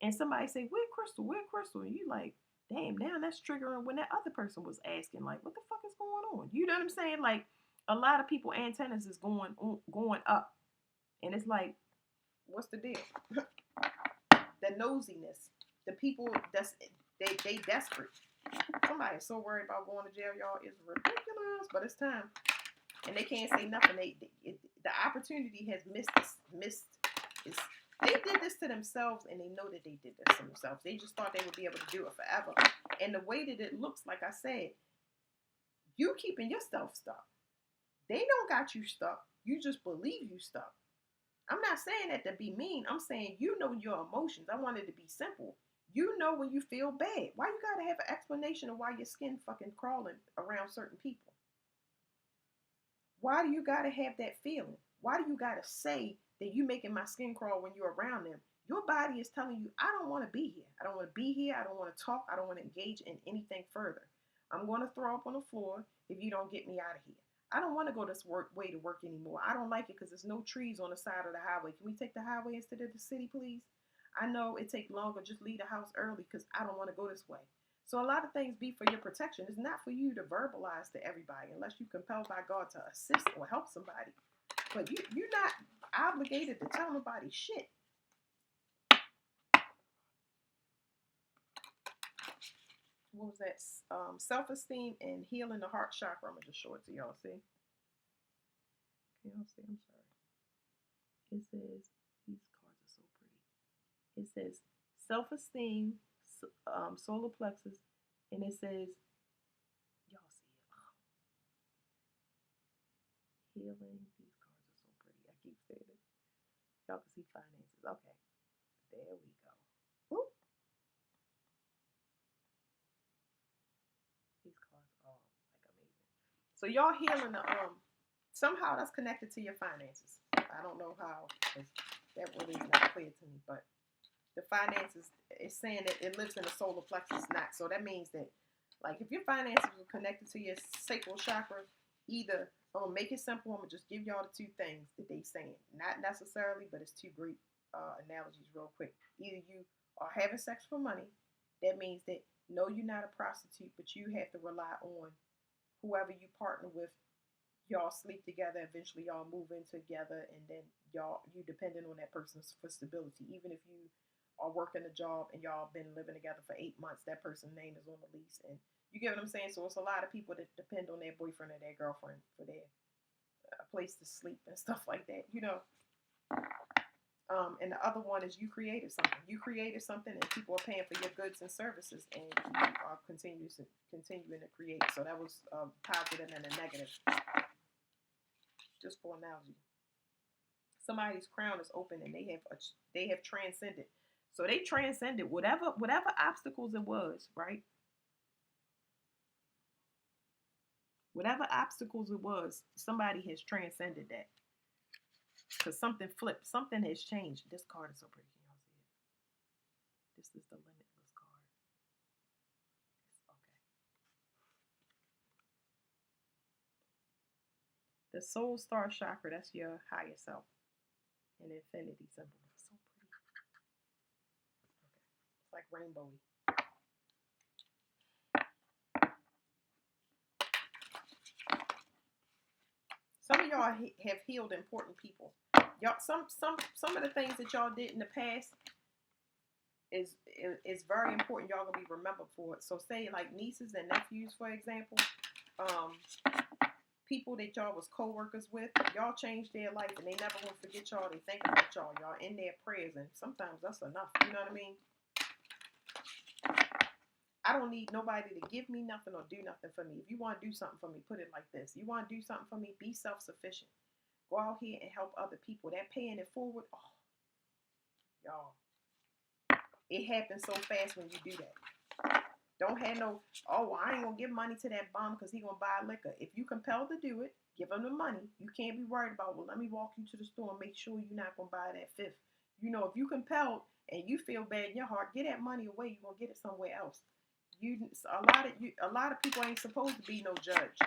Speaker 1: And somebody say, where Crystal? Where Crystal? And you like, damn, now that's triggering when that other person was asking, like, what the fuck is going on? You know what I'm saying? Like, a lot of people antennas is going up. And it's like, What's the deal? The nosiness. The people they desperate. Somebody is so worried about going to jail, y'all. It's ridiculous, but it's time, and they can't say nothing. The opportunity has they did this to themselves, and they know that they did this to themselves. They just thought they would be able to do it forever. And the way that it looks, like I said, you keeping yourself stuck. They don't got you stuck. You just believe you stuck. I'm not saying that to be mean. I'm saying you know your emotions. I want it to be simple. You know when you feel bad. Why you gotta have an explanation of why your skin fucking crawling around certain people? Why do you gotta have that feeling? Why do you gotta say that you making my skin crawl when you're around them? Your body is telling you, I don't want to be here. I don't want to be here. I don't want to talk. I don't want to engage in anything further. I'm going to throw up on the floor if you don't get me out of here. I don't want to go this way to work anymore. I don't like it because there's no trees on the side of the highway. Can we take the highway instead of the city, please? I know it takes longer. Just leave the house early because I don't want to go this way. So a lot of things be for your protection. It's not for you to verbalize to everybody unless you're compelled by God to assist or help somebody. But you're not obligated to tell nobody shit. What was that? Self-esteem and healing the heart chakra. I'm going to just show it to y'all. See? Can y'all see? I'm sorry. It says, these cards are so pretty. It says self-esteem, solar plexus, and it says, y'all see it. Healing. These cards are so pretty. I keep saying it. Y'all can see finances. Okay. There we go. Woo. These cards are like amazing. So y'all healing the somehow that's connected to your finances. I don't know how, because that really is not clear to me, but the finances is saying that it lives in the solar plexus, not. So that means that, like, if your finances are connected to your sacral chakra, either I'm gonna make it simple. I'm gonna just give y'all the two things that they saying, not necessarily, but it's two great analogies, real quick. Either you are having sex for money, that means that no, you're not a prostitute, but you have to rely on whoever you partner with. Y'all sleep together, eventually y'all move in together, and then you dependent on that person for stability. Even if you are working a job and y'all been living together for 8 months, that person's name is on the lease, and you get what I'm saying. So it's a lot of people that depend on their boyfriend or their girlfriend for their place to sleep and stuff like that, you know. And the other one is you created something. You created something, and people are paying for your goods and services, and you are continuing to create. So that was a positive and a negative. Just for analogy, somebody's crown is open and they have transcended. So they transcended whatever obstacles it was, right? Whatever obstacles it was, somebody has transcended that. Because something flipped, something has changed. This card is so pretty. Can y'all see it? This is the limitless card. Okay. The soul star chakra, that's your higher self. An infinity symbol. It's so pretty. Okay. It's like rainbowy. Some of y'all have healed important people. Y'all, some of the things that y'all did in the past is very important. Y'all gonna be remembered for it. So say like nieces and nephews, for example, people that y'all was co-workers with, y'all changed their life and they never gonna forget y'all. They think about y'all. Y'all in their prayers, and sometimes that's enough. You know what I mean? I don't need nobody to give me nothing or do nothing for me. If you want to do something for me, put it like this. You want to do something for me, be self-sufficient. Go out here and help other people. That paying it forward, oh, y'all. It happens so fast when you do that. Don't have no, oh, well, I ain't going to give money to that bum because he going to buy liquor. If you compelled to do it, give him the money. You can't be worried about, well, let me walk you to the store and make sure you're not going to buy that fifth. You know, if you compelled and you feel bad in your heart, get that money away. You're going to get it somewhere else. A lot of people ain't supposed to be no judge.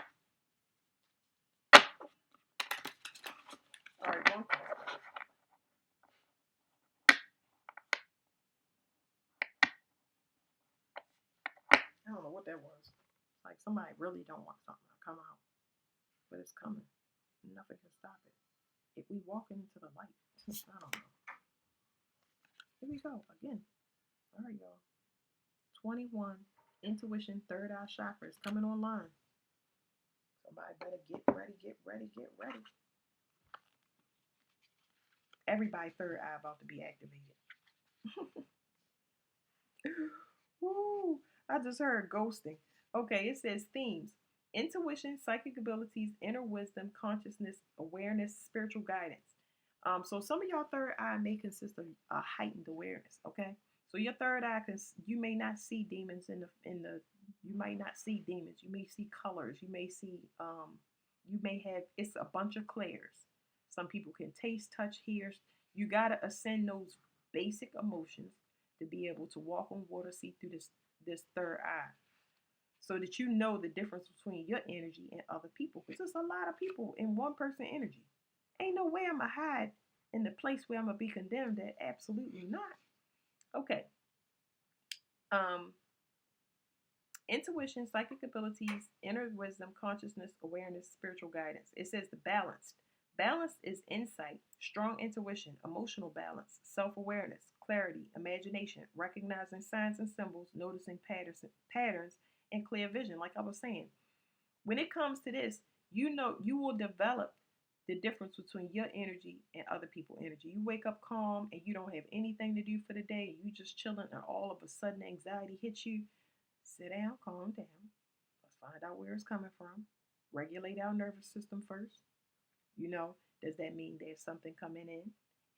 Speaker 1: All right, one card. I don't know what that was. It's like somebody really don't want something to come out, but it's coming. Nothing can stop it. If we walk into the light, I don't know. Here we go again. All right, y'all. 21. Intuition, third eye chakra is coming online. Somebody better get ready, get ready, get ready. Everybody third eye about to be activated. Woo! I just heard ghosting. Okay, it says themes: intuition, psychic abilities, inner wisdom, consciousness, awareness, spiritual guidance. So some of y'all third eye may consist of heightened awareness. Okay, so your third eye, you may not see demons you might not see demons. You may see colors. You may see you may have, it's a bunch of clairs. Some people can taste, touch, hear. You gotta ascend those basic emotions to be able to walk on water, see through this third eye, so that you know the difference between your energy and other people. Because there's a lot of people in one person energy. Ain't no way I'ma hide in the place where I'm gonna be condemned at. Absolutely not. Okay. Um, Intuition, psychic abilities, inner wisdom, consciousness, awareness, spiritual guidance. It says the balanced. Balance is insight, strong intuition, emotional balance, self awareness, clarity, imagination, recognizing signs and symbols, noticing patterns, and clear vision. Like I was saying, when it comes to this, you know you will develop the difference between your energy and other people's energy. You wake up calm and you don't have anything to do for the day. You just chilling, and all of a sudden anxiety hits you. Sit down, calm down. Let's find out where it's coming from. Regulate our nervous system first. You know, does that mean there's something coming in?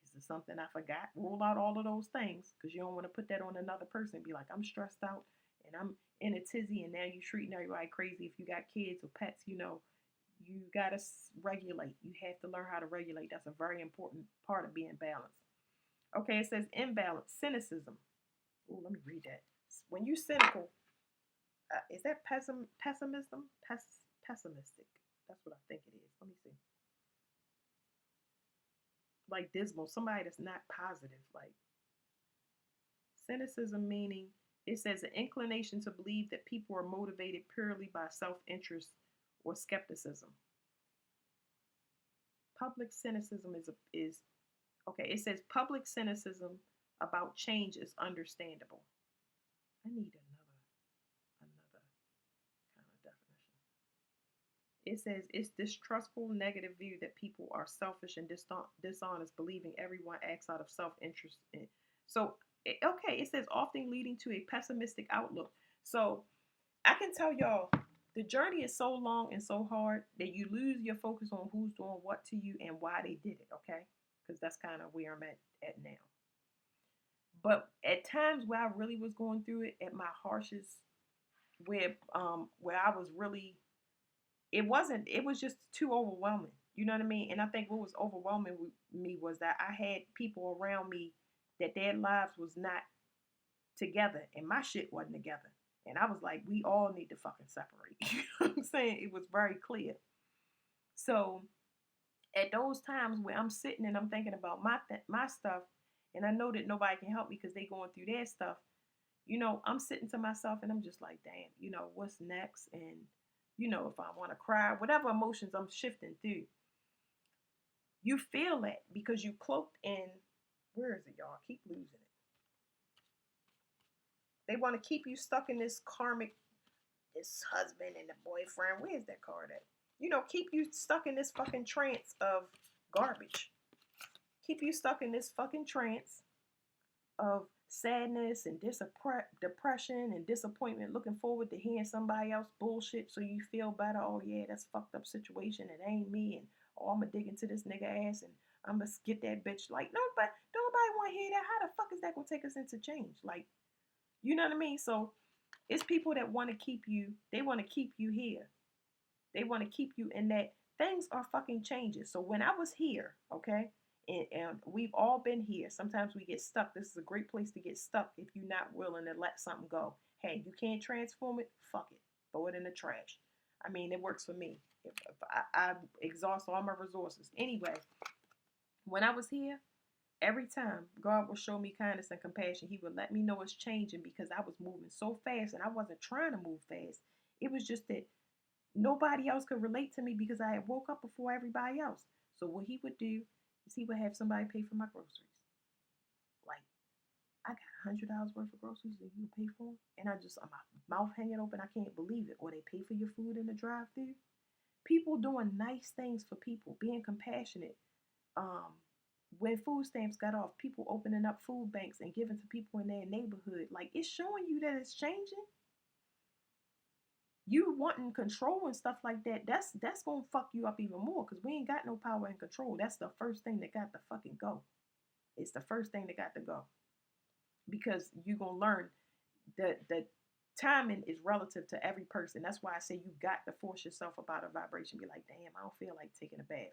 Speaker 1: Is there something I forgot? Rule out all of those things, because you don't want to put that on another person. Be like, I'm stressed out and I'm in a tizzy, and now you're treating everybody crazy. If you got kids or pets, you know, you got to regulate. You have to learn how to regulate. That's a very important part of being balanced. Okay, it says imbalance, cynicism. Oh, let me read that. When you cynical, is that pessimism? Pessimistic. That's what I think it is. Let me see. Like dismal, somebody that's not positive. Like cynicism, meaning it says an inclination to believe that people are motivated purely by self-interest or skepticism. Public cynicism is okay. It says public cynicism about change is understandable. I need another kind of definition. It says it's distrustful, negative view that people are selfish and dishonest, believing everyone acts out of self-interest. So, okay, it says often leading to a pessimistic outlook. So, I can tell y'all, the journey is so long and so hard that you lose your focus on who's doing what to you and why they did it. Okay, because that's kind of where I'm at now. But at times where I really was going through it, at my harshest, where I was really, it was just too overwhelming. You know what I mean? And I think what was overwhelming with me was that I had people around me that their lives was not together and my shit wasn't together. And I was like, we all need to fucking separate. You know what I'm saying? It was very clear. So at those times where I'm sitting and I'm thinking about my stuff, and I know that nobody can help me because they going through their stuff, you know, I'm sitting to myself and I'm just like, damn, you know, what's next? And, you know, if I want to cry, whatever emotions I'm shifting through, you feel that because you cloaked in, where is it, y'all? I keep losing it. They want to keep you stuck in this karmic, this husband and the boyfriend. Where's that card at? You know, keep you stuck in this fucking trance of garbage. Keep you stuck in this fucking trance of sadness and depression and disappointment, looking forward to hearing somebody else bullshit so you feel better. Oh yeah, that's a fucked up situation. It ain't me. And oh, I'm gonna dig into this nigga ass and I'm gonna get that bitch. Like, no, but don't nobody want to hear that. How the fuck is that gonna take us into change? Like, you know what I mean? So it's people that want to keep you. They want to keep you here. They want to keep you in that. Things are fucking changing. So when I was here, okay, and we've all been here. Sometimes we get stuck. This is a great place to get stuck if you're not willing to let something go. Hey, you can't transform it? Fuck it. Throw it in the trash. I mean, it works for me. If I exhaust all my resources. Anyway, when I was here, every time God would show me kindness and compassion, He would let me know it's changing because I was moving so fast and I wasn't trying to move fast. It was just that nobody else could relate to me because I had woke up before everybody else. So what He would do is He would have somebody pay for my groceries. Like, I got $100 worth of groceries that you pay for, and my mouth hanging open. I can't believe it. Or they pay for your food in the drive-thru. People doing nice things for people, being compassionate. Um, when food stamps got off, people opening up food banks and giving to people in their neighborhood. Like, it's showing you that it's changing. You wanting control and stuff like that, that's gonna fuck you up even more because we ain't got no power and control. That's the first thing that got to fucking go. It's the first thing that got to go because you gonna learn that timing is relative to every person. That's why I say you got to force yourself about a vibration. Be like, damn, I don't feel like taking a bath.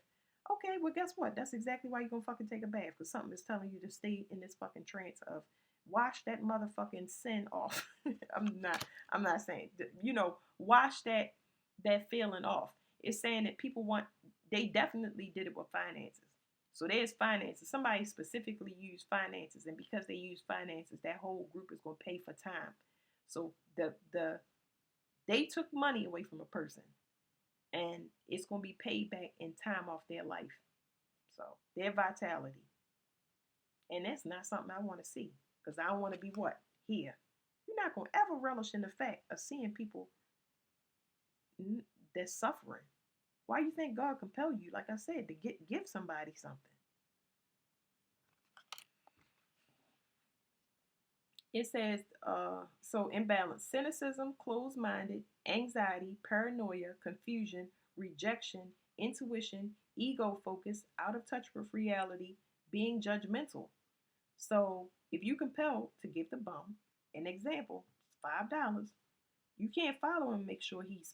Speaker 1: Okay, well, guess what? That's exactly why you're gonna fucking take a bath because something is telling you to stay in this fucking trance of wash that motherfucking sin off. I'm not saying, wash that feeling off. It's saying that people want. They definitely did it with finances. So there's finances. Somebody specifically used finances, and because they use finances, that whole group is gonna pay for time. So they took money away from a person, and it's gonna be paid back in time off their life. So their vitality, and that's not something I want to see because I don't want to be what here. You're not gonna ever relish in the fact of seeing people that's suffering. Why you think God compel you, like I said, to give somebody something? It says, so imbalance, cynicism, closed minded, anxiety, paranoia, confusion, rejection, intuition, ego focus, out of touch with reality, being judgmental. So if you compelled to give the bum an example, $5, you can't follow him and make sure he's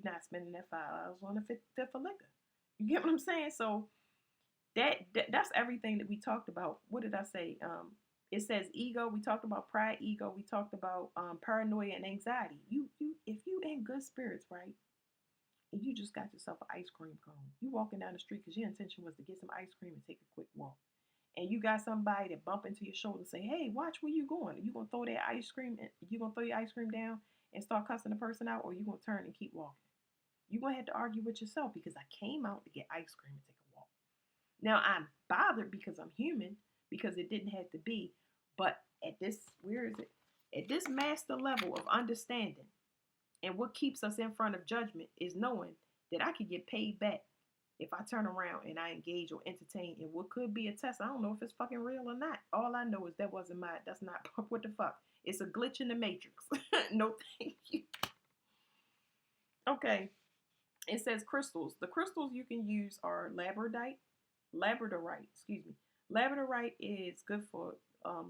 Speaker 1: not spending that $5 on a fifth of liquor. You get what I'm saying? So that's everything that we talked about. What did I say? It says ego. We talked about pride, ego. We talked about paranoia and anxiety. If you in good spirits, right, and you just got yourself an ice cream cone, you walking down the street because your intention was to get some ice cream and take a quick walk, and you got somebody that bump into your shoulder and say, "Hey, watch where you going." Are you gonna throw that ice cream? You gonna throw your ice cream down and start cussing the person out, or you gonna turn and keep walking? You gonna have to argue with yourself because I came out to get ice cream and take a walk. Now I'm bothered because I'm human, because it didn't have to be. But at this, where is it? At this master level of understanding, and what keeps us in front of judgment is knowing that I could get paid back if I turn around and I engage or entertain in what could be a test. I don't know if it's fucking real or not. All I know is that's not, what the fuck? It's a glitch in the matrix. No, thank you. Okay. It says crystals. The crystals you can use are labradorite, excuse me. Labradorite is good for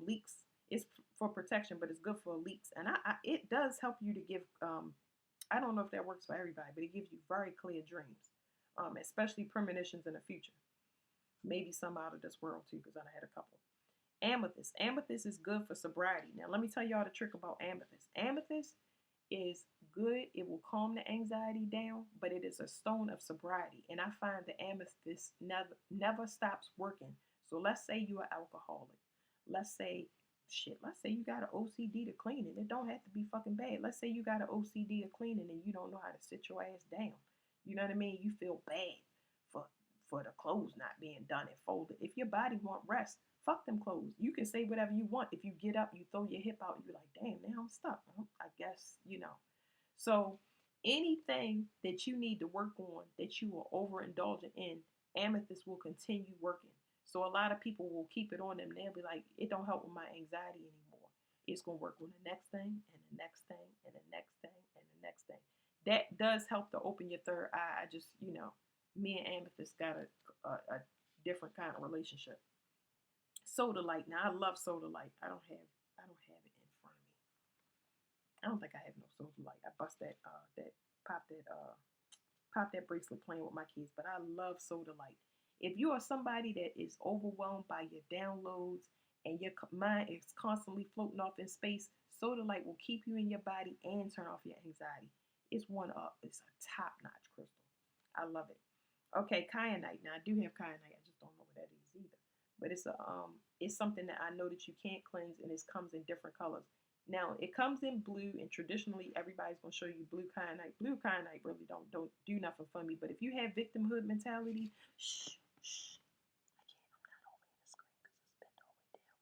Speaker 1: leaks. It's for protection, but it's good for leaks. And it does help you to give, I don't know if that works for everybody, but it gives you very clear dreams, especially premonitions in the future. Maybe some out of this world too, because I had a couple. Amethyst. Amethyst is good for sobriety. Now, let me tell y'all the trick about amethyst. Amethyst is good. It will calm the anxiety down, but it is a stone of sobriety. And I find the amethyst never stops working. So let's say you're an alcoholic. Let's say, let's say you got an OCD to cleaning. It don't have to be fucking bad. Let's say you got an OCD to cleaning and you don't know how to sit your ass down. You know what I mean? You feel bad for the clothes not being done and folded. If your body want rest, fuck them clothes. You can say whatever you want. If you get up, you throw your hip out, you're like, damn, now I'm stuck. I guess, So anything that you need to work on that you are overindulgent in, amethyst will continue working. So a lot of people will keep it on them. They'll be like, it don't help with my anxiety anymore. It's going to work on the next thing and the next thing and the next thing and the next thing. That does help to open your third eye. I just, me and amethyst got a different kind of relationship. Sodalite. Now I love Sodalite. I don't have it in front of me. I don't think I have no Sodalite. I bust pop that bracelet playing with my kids, but I love Sodalite. If you are somebody that is overwhelmed by your downloads and your mind is constantly floating off in space, Sodalite will keep you in your body and turn off your anxiety. It's it's a top-notch crystal. I love it. Okay, kyanite. Now I do have kyanite. I just don't know what that is either. But it's something that I know that you can't cleanse, and it comes in different colors. Now it comes in blue, and traditionally everybody's gonna show you blue kyanite. Blue kyanite really don't do nothing for me. But if you have victimhood mentality, shh, shh. I can't. I'm not over in the screen because it's bent all the way down.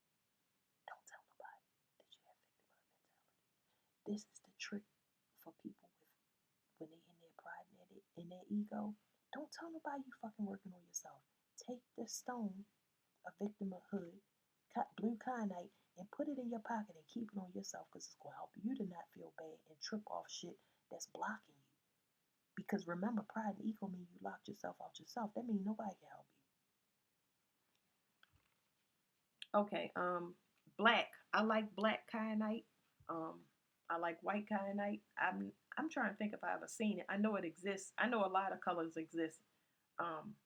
Speaker 1: Don't tell nobody. and their ego, don't tell nobody you fucking working on yourself. Take this stone, a victim of hood, blue kyanite, and put it in your pocket and keep it on yourself because it's going to help you to not feel bad and trip off shit that's blocking you. Because remember, pride and ego mean you locked yourself out yourself. That means nobody can help you. Okay, black. I like black kyanite. I like white kyanite. I'm trying to think if I ever seen it. I know it exists. I know a lot of colors exist. Um,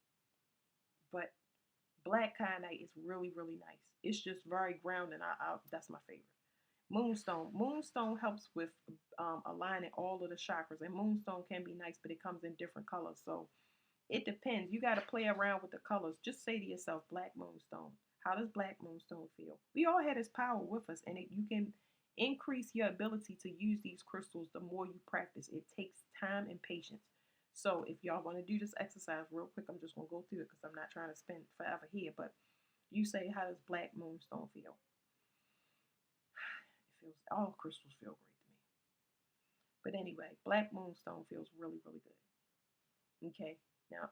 Speaker 1: but black kyanite is really, really nice. It's just very grounding. That's my favorite. Moonstone. Moonstone helps with aligning all of the chakras. And moonstone can be nice, but it comes in different colors. So it depends. You got to play around with the colors. Just say to yourself, black moonstone. How does black moonstone feel? We all have this power with us, and you can increase your ability to use these crystals the more you practice. It takes time and patience. So if y'all want to do this exercise real quick, I'm just going to go through it because I'm not trying to spend forever here. But you say, how does black moonstone feel? It feels, all crystals feel great to me. But anyway, black moonstone feels really, really good. Okay, now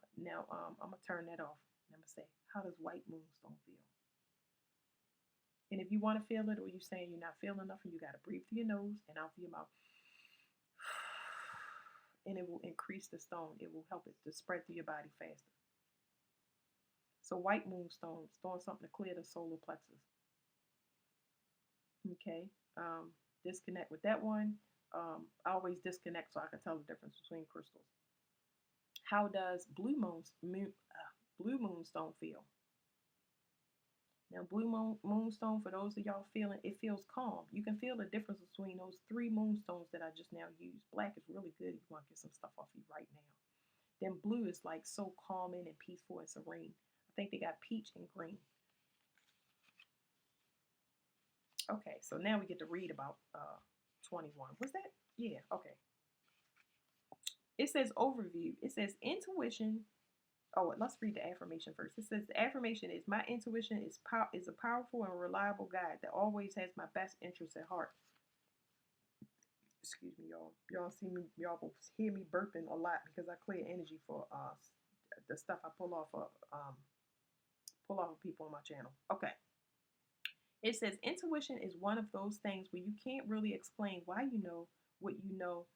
Speaker 1: I'm gonna turn that off and I'm gonna say, how does white moonstone feel? And if you want to feel it, or you're saying you're not feeling nothing, you gotta breathe through your nose and out through your mouth, and it will increase the stone. It will help it to spread through your body faster. So white moonstone, doing something to clear the solar plexus. Okay, disconnect with that one. I always disconnect so I can tell the difference between crystals. How does blue moonstone feel? Now, moonstone, for those of y'all feeling, it feels calm. You can feel the difference between those three moonstones that I just now used. Black is really good. You want to get some stuff off you right now. Then blue is like so calming and peaceful and serene. I think they got peach and green. Okay, so now we get to read about 21. Was that? Yeah, okay. It says overview. It says intuition. Oh, let's read the affirmation first. It says the affirmation is, my intuition is a powerful and reliable guide that always has my best interests at heart. Excuse me, y'all. Y'all will hear me burping a lot because I clear energy for the stuff I pull off of people on my channel. Okay. It says intuition is one of those things where you can't really explain why you know what you know.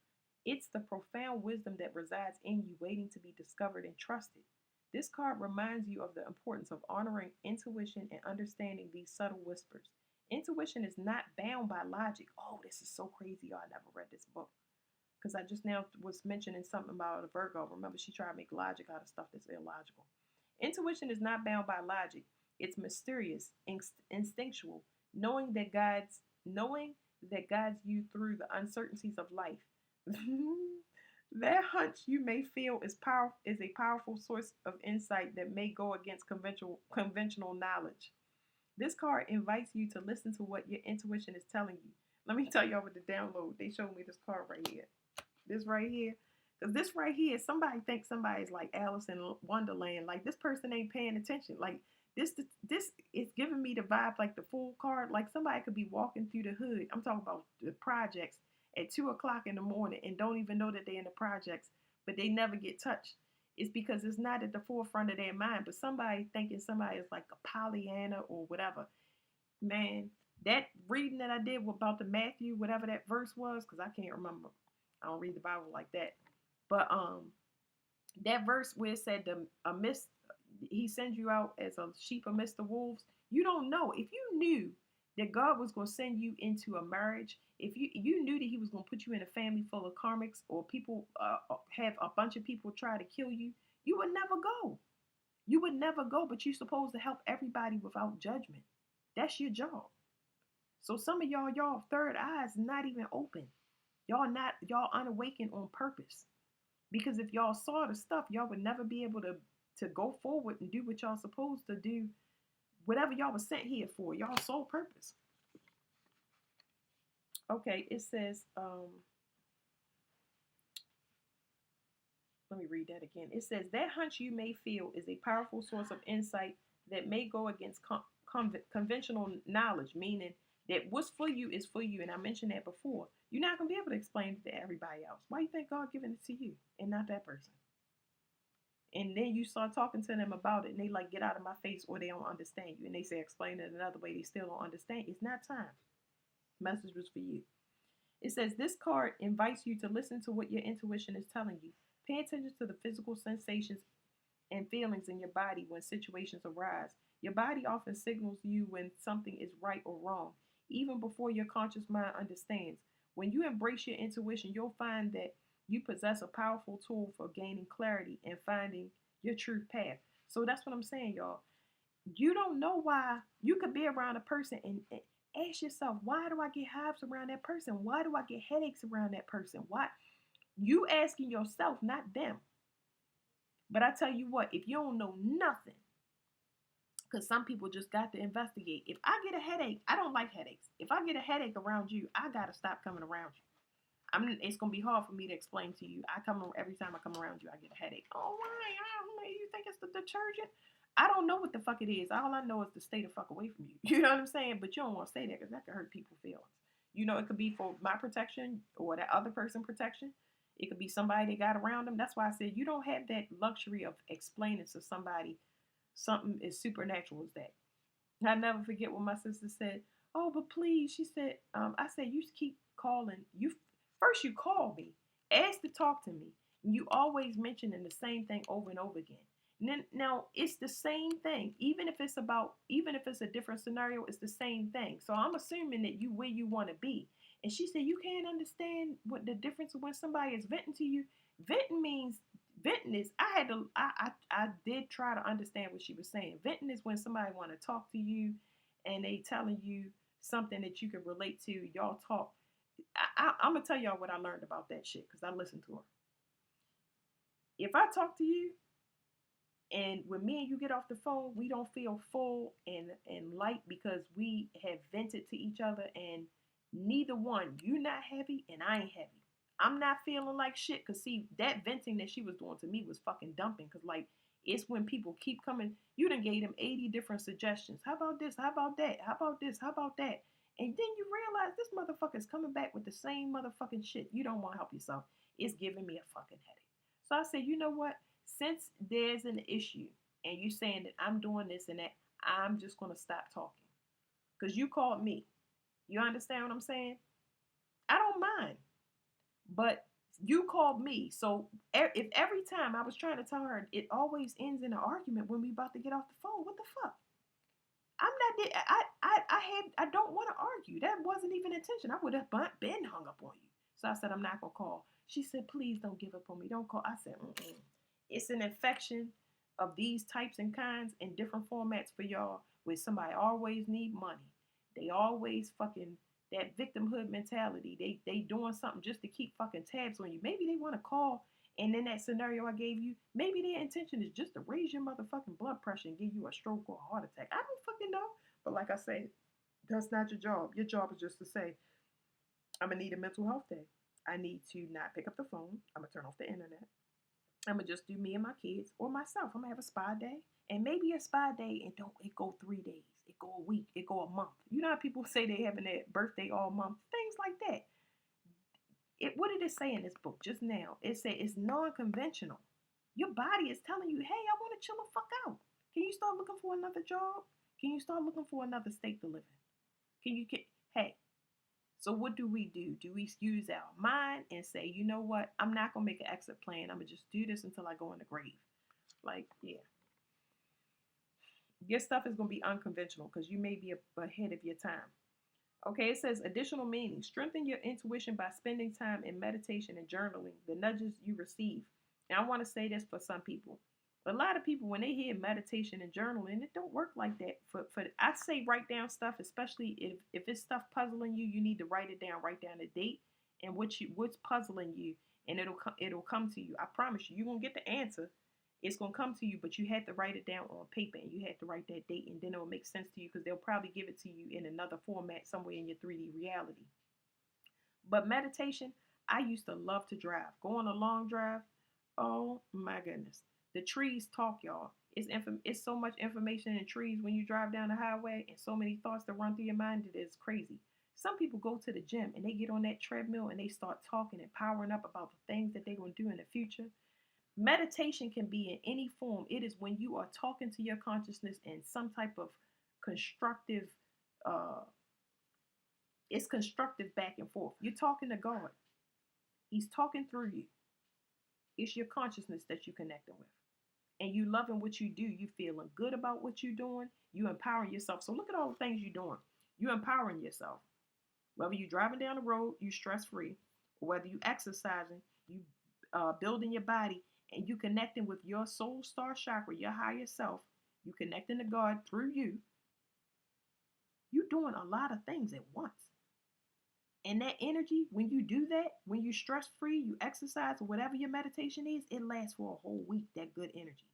Speaker 1: It's the profound wisdom that resides in you, waiting to be discovered and trusted. This card reminds you of the importance of honoring intuition and understanding these subtle whispers. Intuition is not bound by logic. Oh, this is so crazy. Oh, I never read this book. Because I just now was mentioning something about a Virgo. Remember, she tried to make logic out of stuff that's illogical. Intuition is not bound by logic. It's mysterious, instinctual, knowing that guides you through the uncertainties of life. That hunch you may feel is a powerful source of insight that may go against conventional knowledge. This card invites you to listen to what your intuition is telling you. Let me tell y'all what the download. They showed me this card right here. This right here. Because this right here, somebody thinks somebody's like Alice in Wonderland. Like, this person ain't paying attention. Like, this is giving me the vibe like the Fool card. Like, somebody could be walking through the hood. I'm talking about the projects at 2 o'clock in the morning and don't even know that they're in the projects, but they never get touched. It's because it's not at the forefront of their mind. But somebody thinking somebody is like a Pollyanna or whatever. Man, that reading that I did about the Matthew, whatever that verse was, because I can't remember. I don't read the Bible like that. But that verse where it said he sends you out as a sheep amidst the wolves. You don't know. If you knew that God was going to send you into a marriage, if you knew that he was going to put you in a family full of karmics, or people have a bunch of people try to kill you, you would never go. You would never go, but you're supposed to help everybody without judgment. That's your job. So some of y'all third eyes not even open. Y'all unawakened on purpose. Because if y'all saw the stuff, y'all would never be able to go forward and do what y'all supposed to do, whatever y'all was sent here for, y'all sole purpose. Okay, it says, let me read that again. It says, that hunch you may feel is a powerful source of insight that may go against conventional knowledge, meaning that what's for you is for you. And I mentioned that before. You're not going to be able to explain it to everybody else. Why do you think God giving it to you and not that person? And then you start talking to them about it, and they like, get out of my face, or they don't understand you. And they say, explain it another way, they still don't understand. It's not time. Message was for you. It says this card invites you to listen to what your intuition is telling you. Pay attention to the physical sensations and feelings in your body when situations arise. Your body often signals you when something is right or wrong, even before your conscious mind understands. When you embrace your intuition, you'll find that you possess a powerful tool for gaining clarity and finding your true path. So that's what I'm saying, y'all. You don't know why. You could be around a person and ask yourself, why do I get hives around that person? Why do I get headaches around that person? Why? You asking yourself, not them. But I tell you what, if you don't know nothing, because some people just got to investigate. If I get a headache, I don't like headaches. If I get a headache around you, I gotta stop coming around you. It's gonna be hard for me to explain to you. Every time I come around you, I get a headache. Oh, why? You think it's the detergent? I don't know what the fuck it is. All I know is to stay the fuck away from you. You know what I'm saying? But you don't want to say that because that could hurt people's feelings. You know, it could be for my protection or that other person protection. It could be somebody that got around them. That's why I said you don't have that luxury of explaining to somebody something as supernatural as that. I never forget when my sister said, "Oh, but please," she said, I said, "You keep calling. First you call me, ask to talk to me. And you always mentioning the same thing over and over again. And then now it's the same thing. Even if it's a different scenario, it's the same thing. So I'm assuming that you where you want to be." And she said, "You can't understand what the difference when somebody is venting to you. Venting means venting is I did try to understand what she was saying. Venting is when somebody want to talk to you and they telling you something that you can relate to. Y'all talk. I'm gonna tell y'all what I learned about that shit because I listened to her. If I talk to you and when me and you get off the phone, we don't feel full and light because we have vented to each other and neither one, you not heavy and I ain't heavy. I'm not feeling like shit because see, that venting that she was doing to me was fucking dumping because like it's when people keep coming, you done gave them 80 different suggestions. How about this? How about that? How about this? How about that? And then you realize this motherfucker's coming back with the same motherfucking shit. You don't want to help yourself. It's giving me a fucking headache. So I said, you know what? Since there's an issue and you saying that I'm doing this and that, I'm just gonna stop talking. Cause you called me. You understand what I'm saying? I don't mind. But you called me. So if every time I was trying to tell her it always ends in an argument when we about to get off the phone, what the fuck? I'm not. I don't want to argue. That wasn't even intention. I would have been hung up on you. So I said I'm not gonna call. She said, please don't give up on me. Don't call. I said, mm-mm. It's an infection of these types and kinds in different formats for y'all. Where somebody always need money. They always fucking that victimhood mentality. They doing something just to keep fucking tabs on you. Maybe they want to call. And in that scenario I gave you, maybe their intention is just to raise your motherfucking blood pressure and give you a stroke or a heart attack. I don't fucking know. But like I say, that's not your job. Your job is just to say, I'm going to need a mental health day. I need to not pick up the phone. I'm going to turn off the internet. I'm going to just do me and my kids or myself. I'm going to have a spa day. And maybe a spa day and don't it go 3 days. It go a week. It go a month. You know how people say they having their birthday all month? Things like that. What did it say in this book just now? It said it's non-conventional. Your body is telling you, hey, I want to chill the fuck out. Can you start looking for another job? Can you start looking for another state to live in? Can you get, hey, so what do? Do we use our mind and say, you know what? I'm not going to make an exit plan. I'm going to just do this until I go in the grave. Like, yeah. Your stuff is going to be unconventional because you may be ahead of your time. Okay, it says additional meaning. Strengthen your intuition by spending time in meditation and journaling, the nudges you receive. And I want to say this for some people. A lot of people, when they hear meditation and journaling, it don't work like that. I say write down stuff, especially if it's stuff puzzling you, you need to write it down. Write down the date and what's puzzling you, and it'll come to you. I promise you, you're gonna get the answer. It's gonna come to you, but you have to write it down on paper, and you have to write that date, and then it'll make sense to you because they'll probably give it to you in another format somewhere in your 3D reality. But meditation, I used to love to drive. Go on a long drive. Oh my goodness. The trees talk, y'all. It's so much information in trees when you drive down the highway and so many thoughts that run through your mind that it's crazy. Some people go to the gym and they get on that treadmill and they start talking and powering up about the things that they're going to do in the future. Meditation can be in any form. It is when you are talking to your consciousness in some type of constructive, uh, it's constructive back and forth. You're talking to God. He's talking through you. It's your consciousness that you're connecting with. And you loving what you do. You feeling good about what you're doing. You empowering yourself. So look at all the things you're doing. You're empowering yourself. Whether you're driving down the road, you stress free. Or whether you exercising, you building your body, and you connecting with your soul star chakra, your higher self. You connecting to God through you. You're doing a lot of things at once. And that energy, when you do that, when you stress free, you exercise, or whatever your meditation is, it lasts for a whole week, that good energy.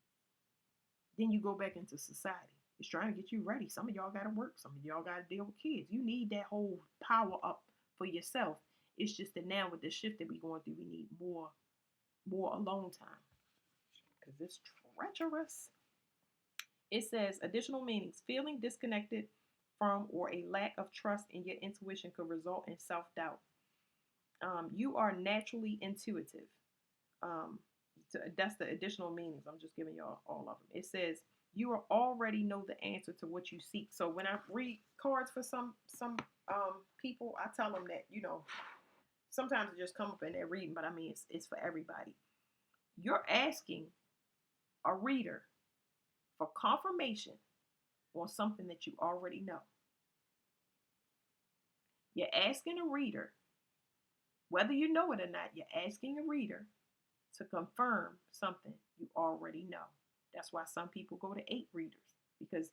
Speaker 1: Then you go back into society. It's trying to get you ready. Some of y'all got to work. Some of y'all got to deal with kids. You need that whole power up for yourself. It's just that now with the shift that we're going through, we need more alone time because it's treacherous. It says additional meanings. Feeling disconnected from or a lack of trust in your intuition could result in self-doubt. You are naturally intuitive. Um, that's the additional meanings. I'm just giving y'all all of them. It says you already know the answer to what you seek. So when I read cards for some people, I tell them that, sometimes it just come up in their reading, but I mean it's for everybody. You're asking a reader for confirmation on something that you already know. You're asking a reader, whether you know it or not, you're asking a reader to confirm something you already know. That's why some people go to 8 readers, because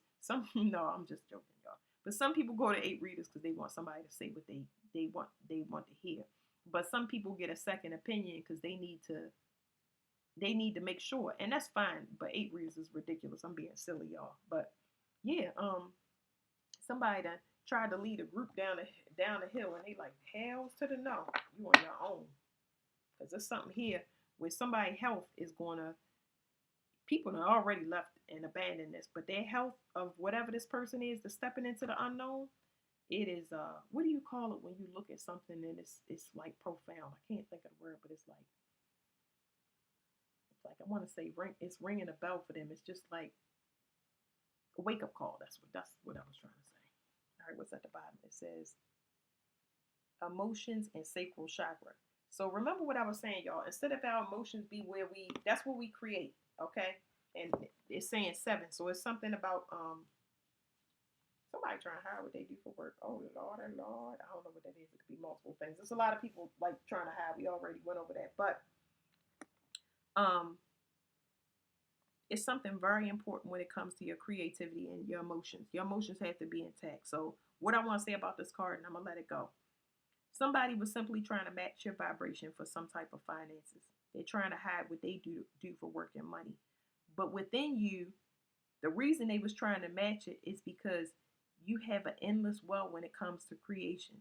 Speaker 1: no, I'm just joking, y'all. But some people go to 8 readers because they want somebody to say what they want to hear. But some people get a second opinion because they need to make sure, and that's fine. But 8 readers is ridiculous. I'm being silly, y'all. But yeah, somebody that tried to lead a group down the hill, and they like, hells to the no, you on your own, because there's something here where somebody's health is gonna. People have already left and abandoned this, but their health of whatever this person is, that's stepping into the unknown. It is what do you call it when you look at something and it's like profound? I can't think of the word, but it's like I want to say it's ringing a bell for them. It's just like a wake up call. That's what I was trying to say. All right, what's at the bottom? It says emotions and sacral chakra. So remember what I was saying, y'all. Instead of our emotions be that's what we create, okay? And it's saying 7, so it's something about somebody trying to hide what they do for work. Oh Lord, I don't know what that is. It could be multiple things. There's a lot of people like trying to hide. We already went over that, but it's something very important when it comes to your creativity and your emotions. Your emotions have to be intact. So what I want to say about this card, and I'm gonna let it go. Somebody was simply trying to match your vibration for some type of finances. They're trying to hide what they do for work and money. But within you, the reason they was trying to match it is because you have an endless well when it comes to creation.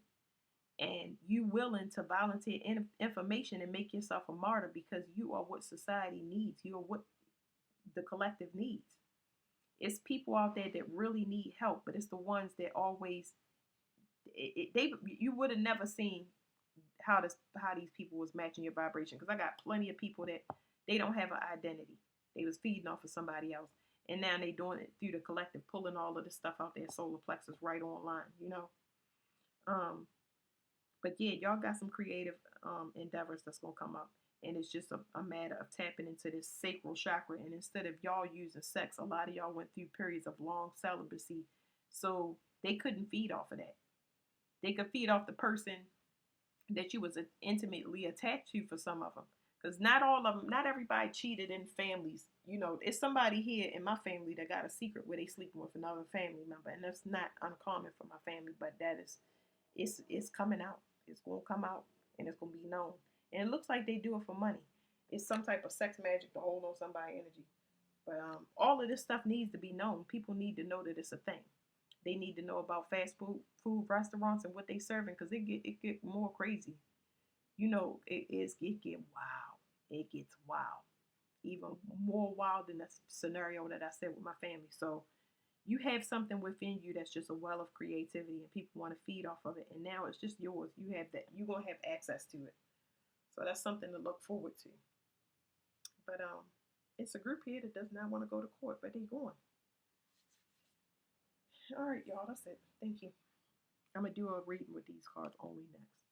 Speaker 1: And you willing to volunteer information and make yourself a martyr because you are what society needs. You are what the collective needs. It's people out there that really need help, but it's the ones that always you would have never seen how these people was matching your vibration, because I got plenty of people that they don't have an identity. They was feeding off of somebody else, and now they doing it through the collective, pulling all of this stuff out there, solar plexus right online. But yeah, y'all got some creative endeavors that's gonna come up, and it's just a matter of tapping into this sacral chakra. And instead of y'all using sex, a lot of y'all went through periods of long celibacy, so they couldn't feed off of that. They could feed off the person that you was intimately attached to for some of them, because not everybody cheated in families. It's somebody here in my family that got a secret where they sleeping with another family member, and that's not uncommon for my family, but that is, it's coming out. It's gonna come out, and it's gonna be known. And it looks like they do it for money. It's some type of sex magic to hold on somebody's energy. But all of this stuff needs to be known. People need to know that it's a thing. They need to know about fast food restaurants and what they serving, because it get more crazy. It get wild. It gets wild, even more wild than the scenario that I said with my family. So you have something within you that's just a well of creativity, and people want to feed off of it. And now it's just yours. You have that. You're gonna have access to it. So that's something to look forward to. But it's a group here that does not want to go to court, but they going. All right, y'all. That's it. Thank you. I'm gonna do a reading with these cards only next.